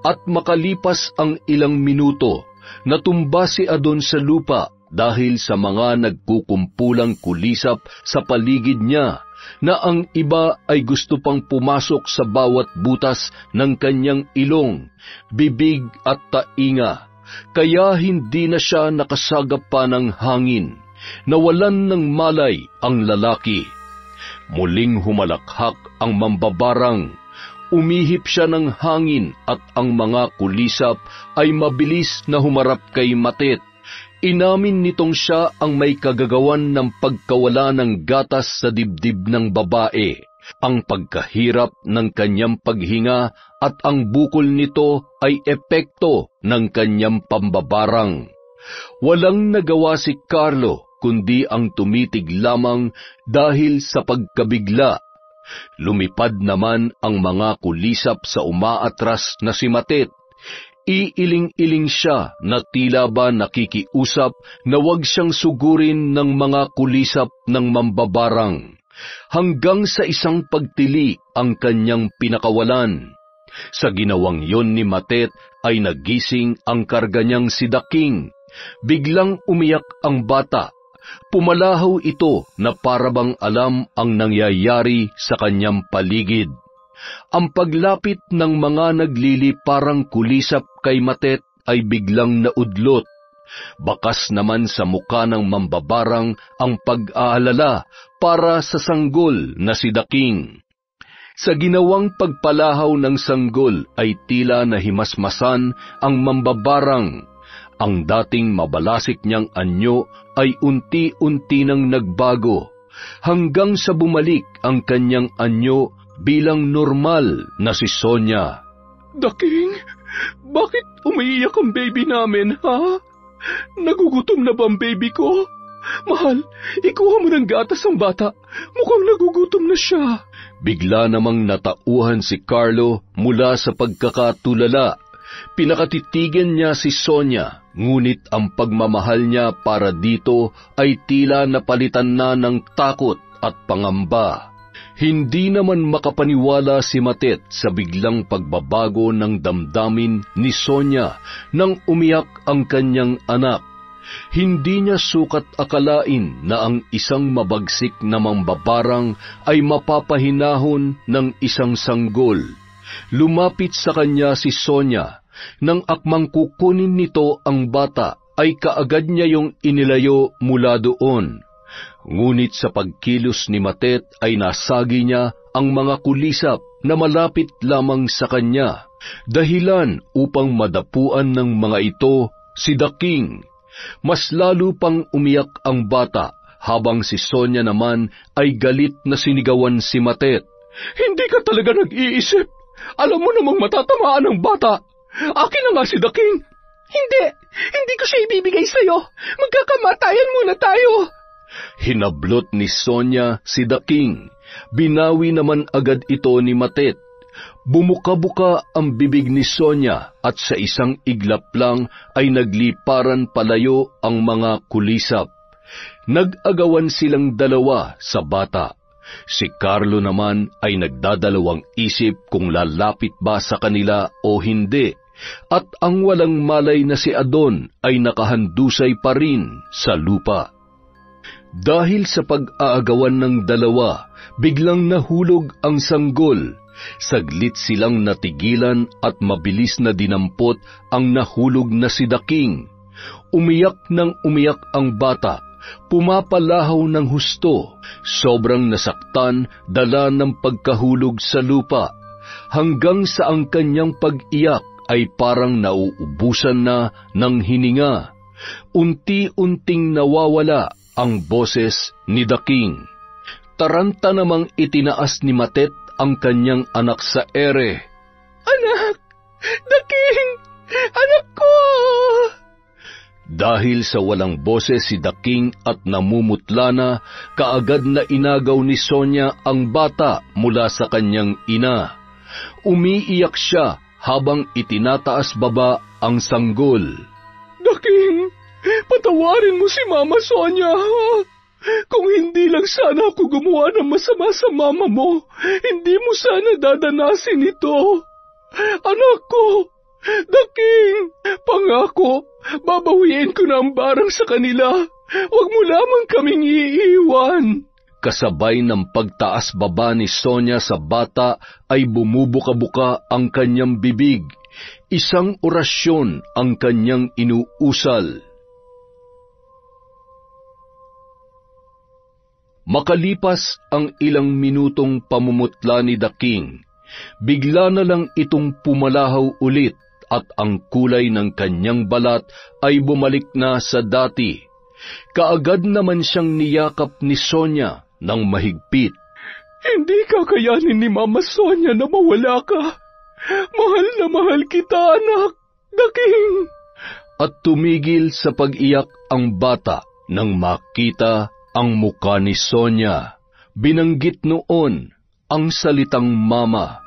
At makalipas ang ilang minuto, natumba si Adon sa lupa dahil sa mga nagkukumpulang kulisap sa paligid niya, na ang iba ay gusto pang pumasok sa bawat butas ng kanyang ilong, bibig at tainga, kaya hindi na siya nakasagap pa ng hangin. Nawalan ng malay ang lalaki. Muling humalakhak ang mambabarang. Umihip siya ng hangin at ang mga kulisap ay mabilis na humarap kay Matet. Inamin nitong siya ang may kagagawan ng pagkawala ng gatas sa dibdib ng babae, ang pagkahirap ng kanyang paghinga at ang bukol nito ay epekto ng kanyang pambabarang. Walang nagawa si Carlo kundi ang tumitig lamang dahil sa pagkabigla. Lumipad naman ang mga kulisap sa umaatras na si Matet. Iiling-iling siya na tila ba nakikiusap na wag siyang sugurin ng mga kulisap ng mambabarang, hanggang sa isang pagtili ang kanyang pinakawalan. Sa ginawang yon ni Matet ay nagising ang karga niyang si Daking. Biglang umiyak ang bata. Pumalahaw ito na parabang alam ang nangyayari sa kanyang paligid. Ang paglapit ng mga nagliliparang kulisap kay Matet ay biglang naudlot. Bakas naman sa muka ng mambabarang ang pag-aalala para sa sanggol na si Daking. Sa ginawang pagpalahaw ng sanggol ay tila nahimasmasan ang mambabarang. Ang dating mabalasik niyang anyo ay unti-unti nang nagbago, hanggang sa bumalik ang kanyang anyo bilang normal na si Sonia. Daking, bakit umiiyak ang baby namin, ha? Nagugutom na ba ang baby ko? Mahal, ikuha mo ng gatas ang bata. Mukhang nagugutom na siya. Bigla namang natauhan si Carlo mula sa pagkakatulala. Pinakatitigan niya si Sonia, ngunit ang pagmamahal niya para dito ay tila napalitan na ng takot at pangamba. Hindi naman makapaniwala si Matet sa biglang pagbabago ng damdamin ni Sonia nang umiyak ang kanyang anak. Hindi niya sukat akalain na ang isang mabagsik na mambabarang ay mapapahinahon ng isang sanggol. Lumapit sa kanya si Sonia. Nang akmang kukunin nito ang bata, ay kaagad niya yung inilayo mula doon. Ngunit sa pagkilos ni Matet ay nasagi niya ang mga kulisap na malapit lamang sa kanya, dahilan upang madapuan ng mga ito si Daking. Mas lalo pang umiyak ang bata, habang si Sonia naman ay galit na sinigawan si Matet. Hindi ka talaga nag-iisip. Alam mo namang matatamaan ang bata. Akin na nga si Daking. Hindi ko siya ibibigay sa'yo. Magkakamatayan muna tayo. Hinablot ni Sonia si Daking. Binawi naman agad ito ni Matet. Bumuka-buka ang bibig ni Sonia at sa isang iglap lang ay nagliparan palayo ang mga kulisap. Nag-agawan silang dalawa sa bata. Si Carlo naman ay nagdadalawang isip kung lalapit ba sa kanila o hindi, at ang walang malay na si Adon ay nakahandusay pa rin sa lupa. Dahil sa pag-aagawan ng dalawa, biglang nahulog ang sanggol. Saglit silang natigilan at mabilis na dinampot ang nahulog na si Daking. Umiyak ng umiyak ang bata, pumapalahaw ng husto, sobrang nasaktan dala ng pagkahulog sa lupa, hanggang sa ang kanyang pag-iyak ay parang nauubusan na ng hininga. Unti-unting nawawala ang boses ni Daking. Taranta namang itinaas ni Matet ang kanyang anak sa ere. Anak! Daking! Anak ko! Dahil sa walang boses si Daking at namumutla na, kaagad na inagaw ni Sonia ang bata mula sa kanyang ina. Umiiyak siya habang itinataas baba ang sanggol. Daking, patawarin mo si Mama Sonia. Kung hindi lang sana ako gumawa ng masama sa mama mo, hindi mo sana dadanasin ito. Anak ko, Daking, pangako, babawiin ko na ang barang sa kanila. Huwag mo lamang kaming iiwan. Kasabay ng pagtaas baba ni Sonia sa bata ay bumubuka-buka ang kanyang bibig. Isang orasyon ang kanyang inuusal. Makalipas ang ilang minutong pamumutla ni Daking, bigla na lang itong pumalahaw ulit at ang kulay ng kanyang balat ay bumalik na sa dati. Kaagad naman siyang niyakap ni Sonia ng mahigpit. Hindi kakayanin ni Mama Sonia na mawala ka. Mahal na mahal kita, anak, Daking. At tumigil sa pag-iyak ang bata nang makita ang muka ni Sonia. Binanggit noon ang salitang mama.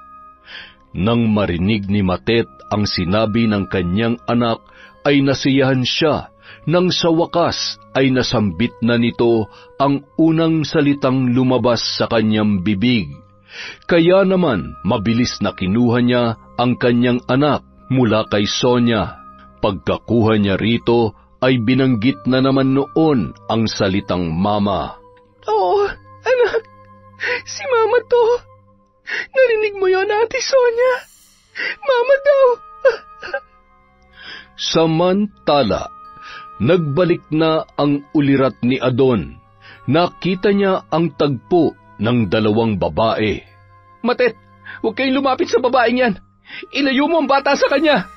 Nang marinig ni Matet ang sinabi ng kanyang anak, ay nasiyahan siya, nang sa wakas ay nasambit na nito ang unang salitang lumabas sa kanyang bibig. Kaya naman mabilis na kinuha niya ang kanyang anak mula kay Sonia. Pagkakuha niya rito ay binanggit na naman noon ang salitang mama. Oh, anak, si Mama to. Narinig mo yon, Ate Sonia? Mama daw. Samantala, nagbalik na ang ulirat ni Adon. Nakita niya ang tagpo ng dalawang babae. Matet, huwag kayong lumapit sa babaeng yan. Ilayo mo ang bata sa kanya.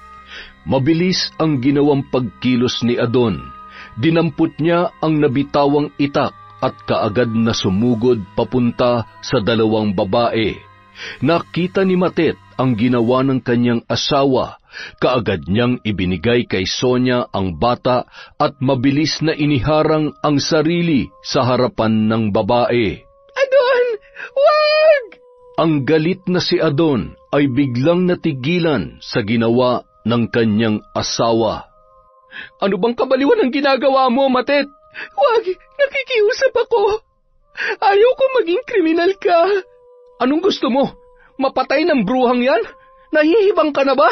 Mabilis ang ginawang pagkilos ni Adon. Dinampot niya ang nabitawang itak at kaagad na sumugod papunta sa dalawang babae. Nakita ni Matet ang ginawa ng kanyang asawa. Kaagad niyang ibinigay kay Sonia ang bata at mabilis na iniharang ang sarili sa harapan ng babae. Adon, wag! Ang galit na si Adon ay biglang natigilan sa ginawa ng kanyang asawa. Ano bang kabaliwan ang ginagawa mo, Matet? Wag, nakikiusap ako. Ayaw ko maging kriminal ka. Anong gusto mo? Mapatay ng bruhang yan? Nahihibang ka na ba?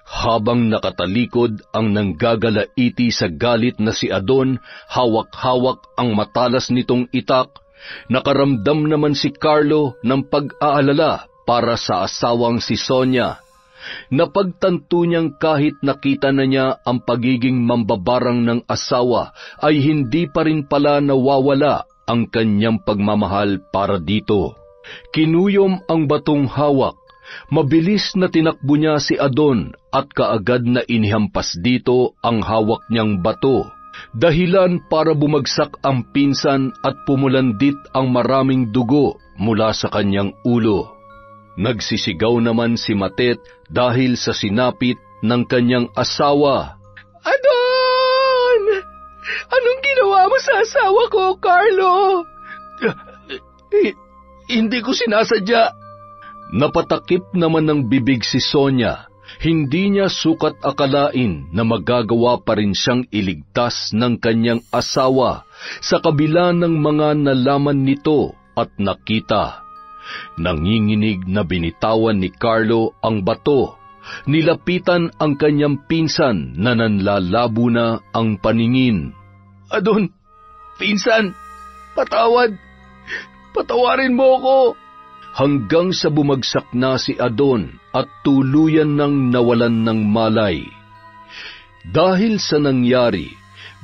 Habang nakatalikod ang nanggagalaiti sa galit na si Adon, hawak-hawak ang matalas nitong itak, nakaramdam naman si Carlo ng pag-aalala para sa asawang si Sonia. Napagtanto niyang kahit nakita na niya ang pagiging mambabarang ng asawa, ay hindi pa rin pala nawawala ang kanyang pagmamahal para dito. Kinuyom ang batong hawak. Mabilis na tinakbo niya si Adon at kaagad na inihampas dito ang hawak niyang bato. Dahilan para bumagsak ang pinsan at pumulandit ang maraming dugo mula sa kanyang ulo. Nagsisigaw naman si Matet dahil sa sinapit ng kanyang asawa. Adon! Anong ginawa mo sa asawa ko, Carlo? Hindi ko sinasadya. Napatakip naman ng bibig si Sonia. Hindi niya sukat akalain na magagawa pa rin siyang iligtas ng kanyang asawa sa kabila ng mga nalaman nito at nakita. Nanginginig na binitawan ni Carlo ang bato. Nilapitan ang kanyang pinsan na nanlalabo na ang paningin. Adon, pinsan, patawad. Patawarin mo ako. Hanggang sa bumagsak na si Adon at tuluyan ng nawalan ng malay. Dahil sa nangyari,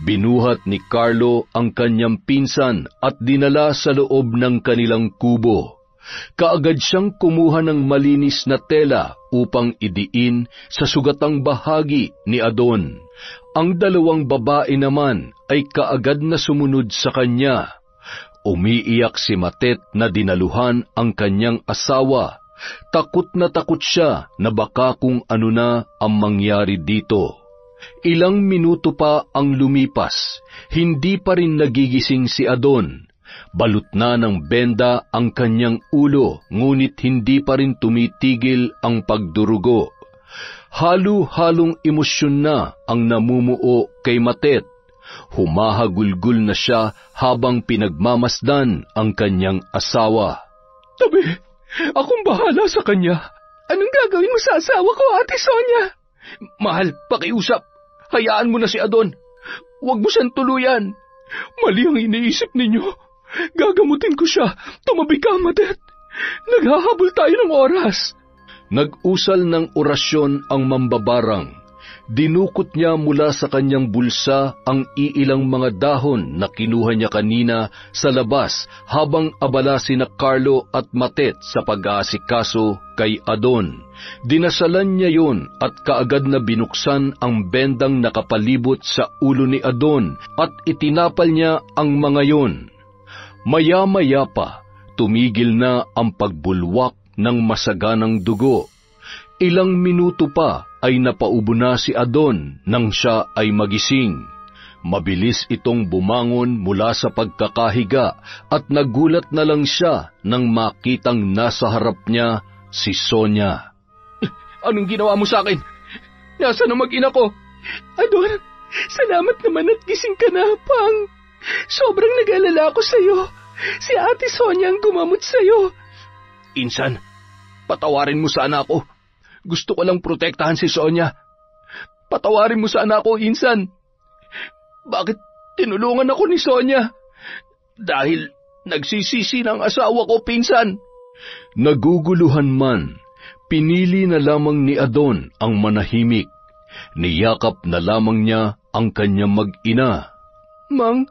binuhat ni Carlo ang kanyang pinsan at dinala sa loob ng kanilang kubo. Kaagad siyang kumuha ng malinis na tela upang idiin sa sugatang bahagi ni Adon. Ang dalawang babae naman ay kaagad na sumunod sa kanya. Umiiyak si Matet na dinaluhan ang kanyang asawa. Takot na takot siya na baka kung ano na ang mangyari dito. Ilang minuto pa ang lumipas, hindi pa rin nagigising si Adon. Balot na ng benda ang kanyang ulo, ngunit hindi pa rin tumitigil ang pagdurugo. Halo-halong emosyon na ang namumuo kay Matet. Humahagulgul na siya habang pinagmamasdan ang kanyang asawa. Tabi, akong bahala sa kanya. Anong gagawin mo sa asawa ko, Ate Sonia? Mahal, pakiusap. Hayaan mo na si Adon. Huwag mo siyang tuluyan. Mali ang iniisip ninyo. Gagamutin ko siya. Tumabi ka, Matet. Naghahabol tayo ng oras. Nag-usal ng orasyon ang mambabarang. Dinukot niya mula sa kanyang bulsa ang iilang mga dahon na kinuha niya kanina sa labas habang abala sina Carlo at Matet sa pag-aasikaso kay Adon. Dinasalan niya yon at kaagad na binuksan ang bendang nakapalibot sa ulo ni Adon at itinapal niya ang mga yon. Maya-maya pa, tumigil na ang pagbulwak ng masaganang dugo. Ilang minuto pa ay napaubo na si Adon nang siya ay magising. Mabilis itong bumangon mula sa pagkakahiga at nagulat na lang siya nang makitang nasa harap niya si Sonia. Anong ginawa mo sa akin? Nasaan ang mag-ina ko? Adon, salamat naman at gising ka na, Pang. Sobrang nag-alala ako sa'yo. Si Ate Sonia ang gumamot sa'yo. Insan, patawarin mo sana ako. Gusto ko lang protektahan si Sonia. Patawarin mo sana ako, Insan. Bakit tinulungan ako ni Sonia? Dahil nagsisisi ng asawa ko, pinsan. Naguguluhan man, pinili na lamang ni Adon ang manahimik. Niyakap na lamang niya ang kanyang mag-ina. Mang,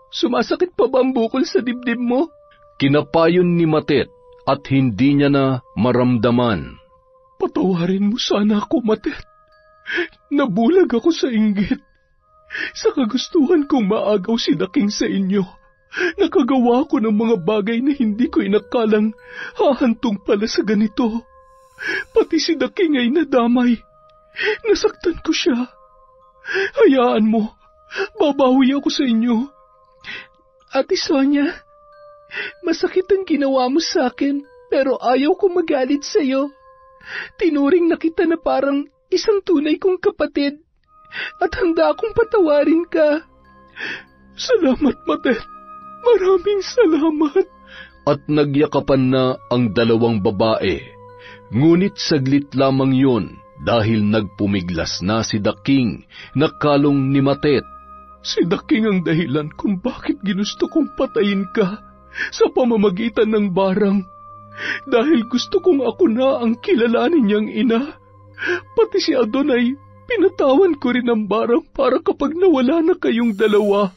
sumasakit pa ba ang bukol sa dibdib mo? Kinapayon ni Matet at hindi niya na maramdaman. Patawarin mo sana ako, Matet. Nabulag ako sa inggit. Sa kagustuhan kong maagaw si Daking sa inyo, nakagawa ko ng mga bagay na hindi ko inakalang hahantong pala sa ganito. Pati si Daking ay nadamay. Nasaktan ko siya. Hayaan mo, babawi ako sa inyo. Ate Sonia, masakit ang ginawa mo sa akin, pero ayaw kong magalit sa'yo. Tinuring na kita na parang isang tunay kong kapatid. At handa akong patawarin ka. Salamat, Matet. Maraming salamat. At nagyakapan na ang dalawang babae. Ngunit saglit lamang yun dahil nagpumiglas na si Daking na kalong ni Matet. Si Daking ang dahilan kung bakit ginusto kong patayin ka sa pamamagitan ng barang. Dahil gusto kong ako na ang kilalanin niyang ina. Pati si Adon ay pinatawan ko rin ang barang para kapag nawala na kayong dalawa,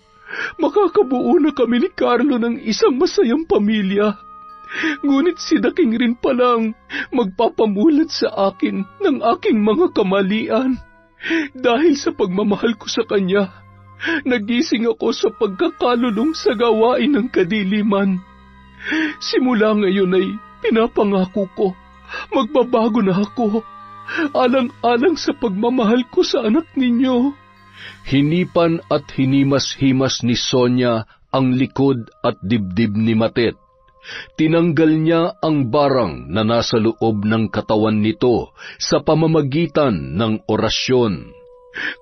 makakabuo na kami ni Carlo ng isang masayang pamilya. Ngunit si Daking rin palang magpapamulat sa akin ng aking mga kamalian. Dahil sa pagmamahal ko sa kanya, nagising ako sa pagkakalulong sa gawain ng kadiliman. Simula ngayon ay pinapangako ko, magbabago na ako. Alang-alang sa pagmamahal ko sa anak ninyo. Hinipan at hinimas-himas ni Sonia ang likod at dibdib ni Matet. Tinanggal niya ang barang na nasa loob ng katawan nito sa pamamagitan ng orasyon.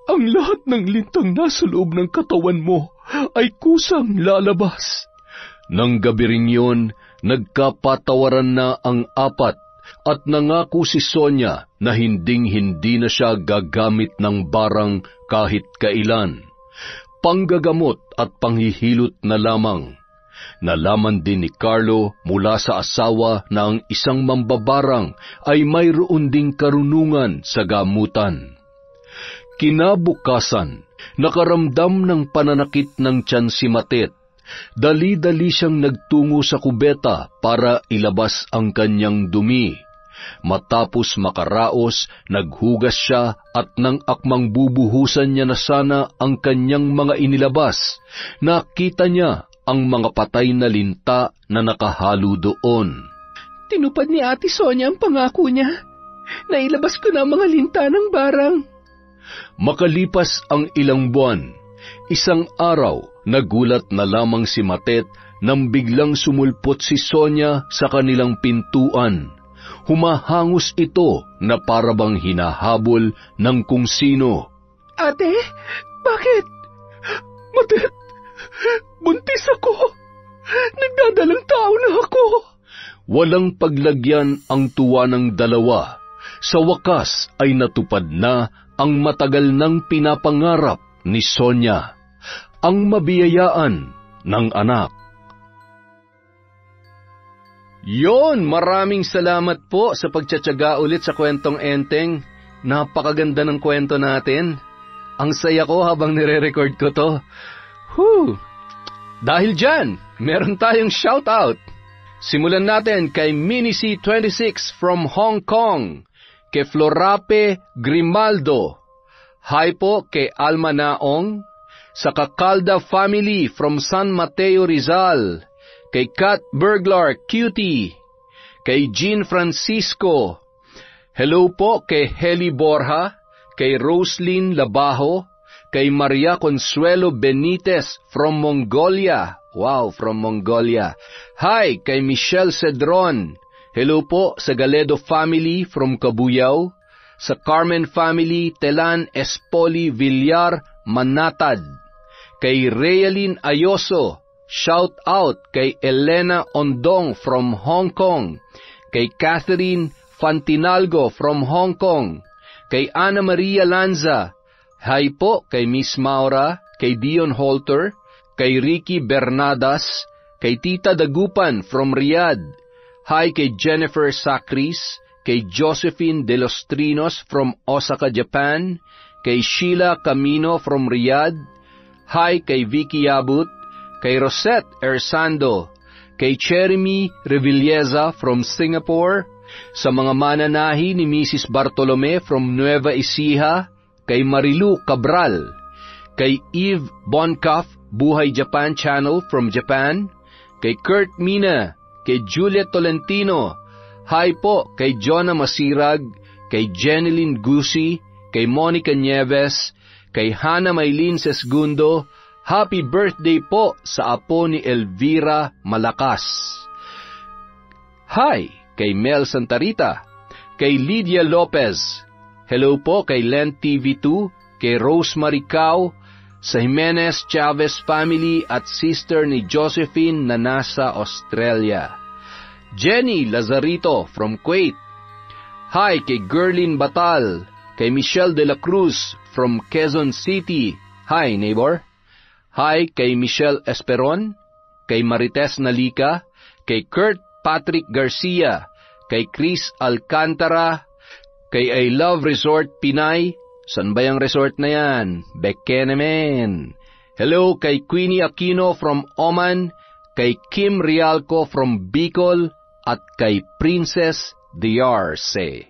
Ang lahat ng lintang nasa loob ng katawan mo ay kusang lalabas. Nang gabi ring yun, nagkapatawaran na ang apat at nangako si Sonia na hinding-hindi na siya gagamit ng barang kahit kailan. Panggagamot at panghihilot na lamang. Nalaman din ni Carlo mula sa asawa na ang isang mambabarang ay mayroon ding karunungan sa gamutan. Kinabukasan, nakaramdam ng pananakit ng tiyan si Matet. Dali-dali siyang nagtungo sa kubeta para ilabas ang kanyang dumi. Matapos makaraos, naghugas siya at nang akmang bubuhusan niya na sana ang kanyang mga inilabas, nakita niya ang mga patay na linta na nakahalo doon. Tinupad ni Ate Sonia ang pangako niya. Nailabas ko na ang mga linta ng barang. Makalipas ang ilang buwan, isang araw, nagulat na lamang si Matet nang biglang sumulpot si Sonia sa kanilang pintuan. Humahangos ito na parabang hinahabol ng kung sino. Ate, bakit? Matet, buntis ako. Nagdadalang tao na ako. Walang paglagyan ang tuwa ng dalawa. Sa wakas ay natupad na ang matagal nang pinapangarap ni Sonia, ang mabiyayaan ng anak. Yon, maraming salamat po sa pagtsatsaga ulit sa kwentong Enteng. Napakaganda ng kwento natin. Ang saya ko habang nire-record ko to. Dahil dyan, meron tayong shoutout. Simulan natin kay MiniC26 from Hong Kong, kay Florape Grimaldo. Hi po kay Alma Naong, sa Kakalda family from San Mateo Rizal, kay Kat Burglar Cutie, kay Jean Francisco. Hello po kay Heli Borja, kay Roslyn Labajo, kay Maria Consuelo Benitez from Mongolia. Wow, from Mongolia. Hi, kay Michelle Cedron. Hello po sa Galedo family from Cabuyao. Sa Carmen family, Telan Espoli Villar Manatad. Kay Realin Ayoso, shout out kay Elena Ondong from Hong Kong. Kay Catherine Fantinalgo from Hong Kong. Kay Ana Maria Lanza. Hi po kay Miss Maura, kay Dion Holter, kay Ricky Bernadas, kay Tita Dagupan from Riyadh. Hi kay Jennifer Sacris, kay Josephine De Los Trinos from Osaka, Japan, kay Sheila Camino from Riyadh. Hi kay Vicky Yabut, kay Rosette Ersando, kay Cheremy Revilleza from Singapore, sa mga mananahi ni Mrs. Bartolome from Nueva Ecija, kay Marilu Cabral, kay Eve Boncaff, Buhay Japan Channel from Japan, kay Kurt Mina, kay Juliet Tolentino. Hi po kay Jonah Masirag, kay Jeneline Gusi, kay Monica Nieves, kay Hannah Maylin Sesgundo. Happy birthday po sa apo ni Elvira Malakas. Hi kay Mel Santarita, kay Lydia Lopez. Hello po kay Len TV2, kay Rosemary Cao, sa Jimenez Chavez family at sister ni Josephine na nasa Australia. Jenny Lazarito from Kuwait. Hi kay Gerlin Batal, kay Michelle De La Cruz from Quezon City. Hi neighbor. Hi kay Michelle Esperon, kay Marites Nalica, kay Kurt Patrick Garcia, kay Chris Alcantara, kay I Love Resort Pinay. San ba yung resort na yan? Bekenemen. Hello kay Queenie Aquino from Oman, kay Kim Rialco from Bicol, at kay Princess Diarce.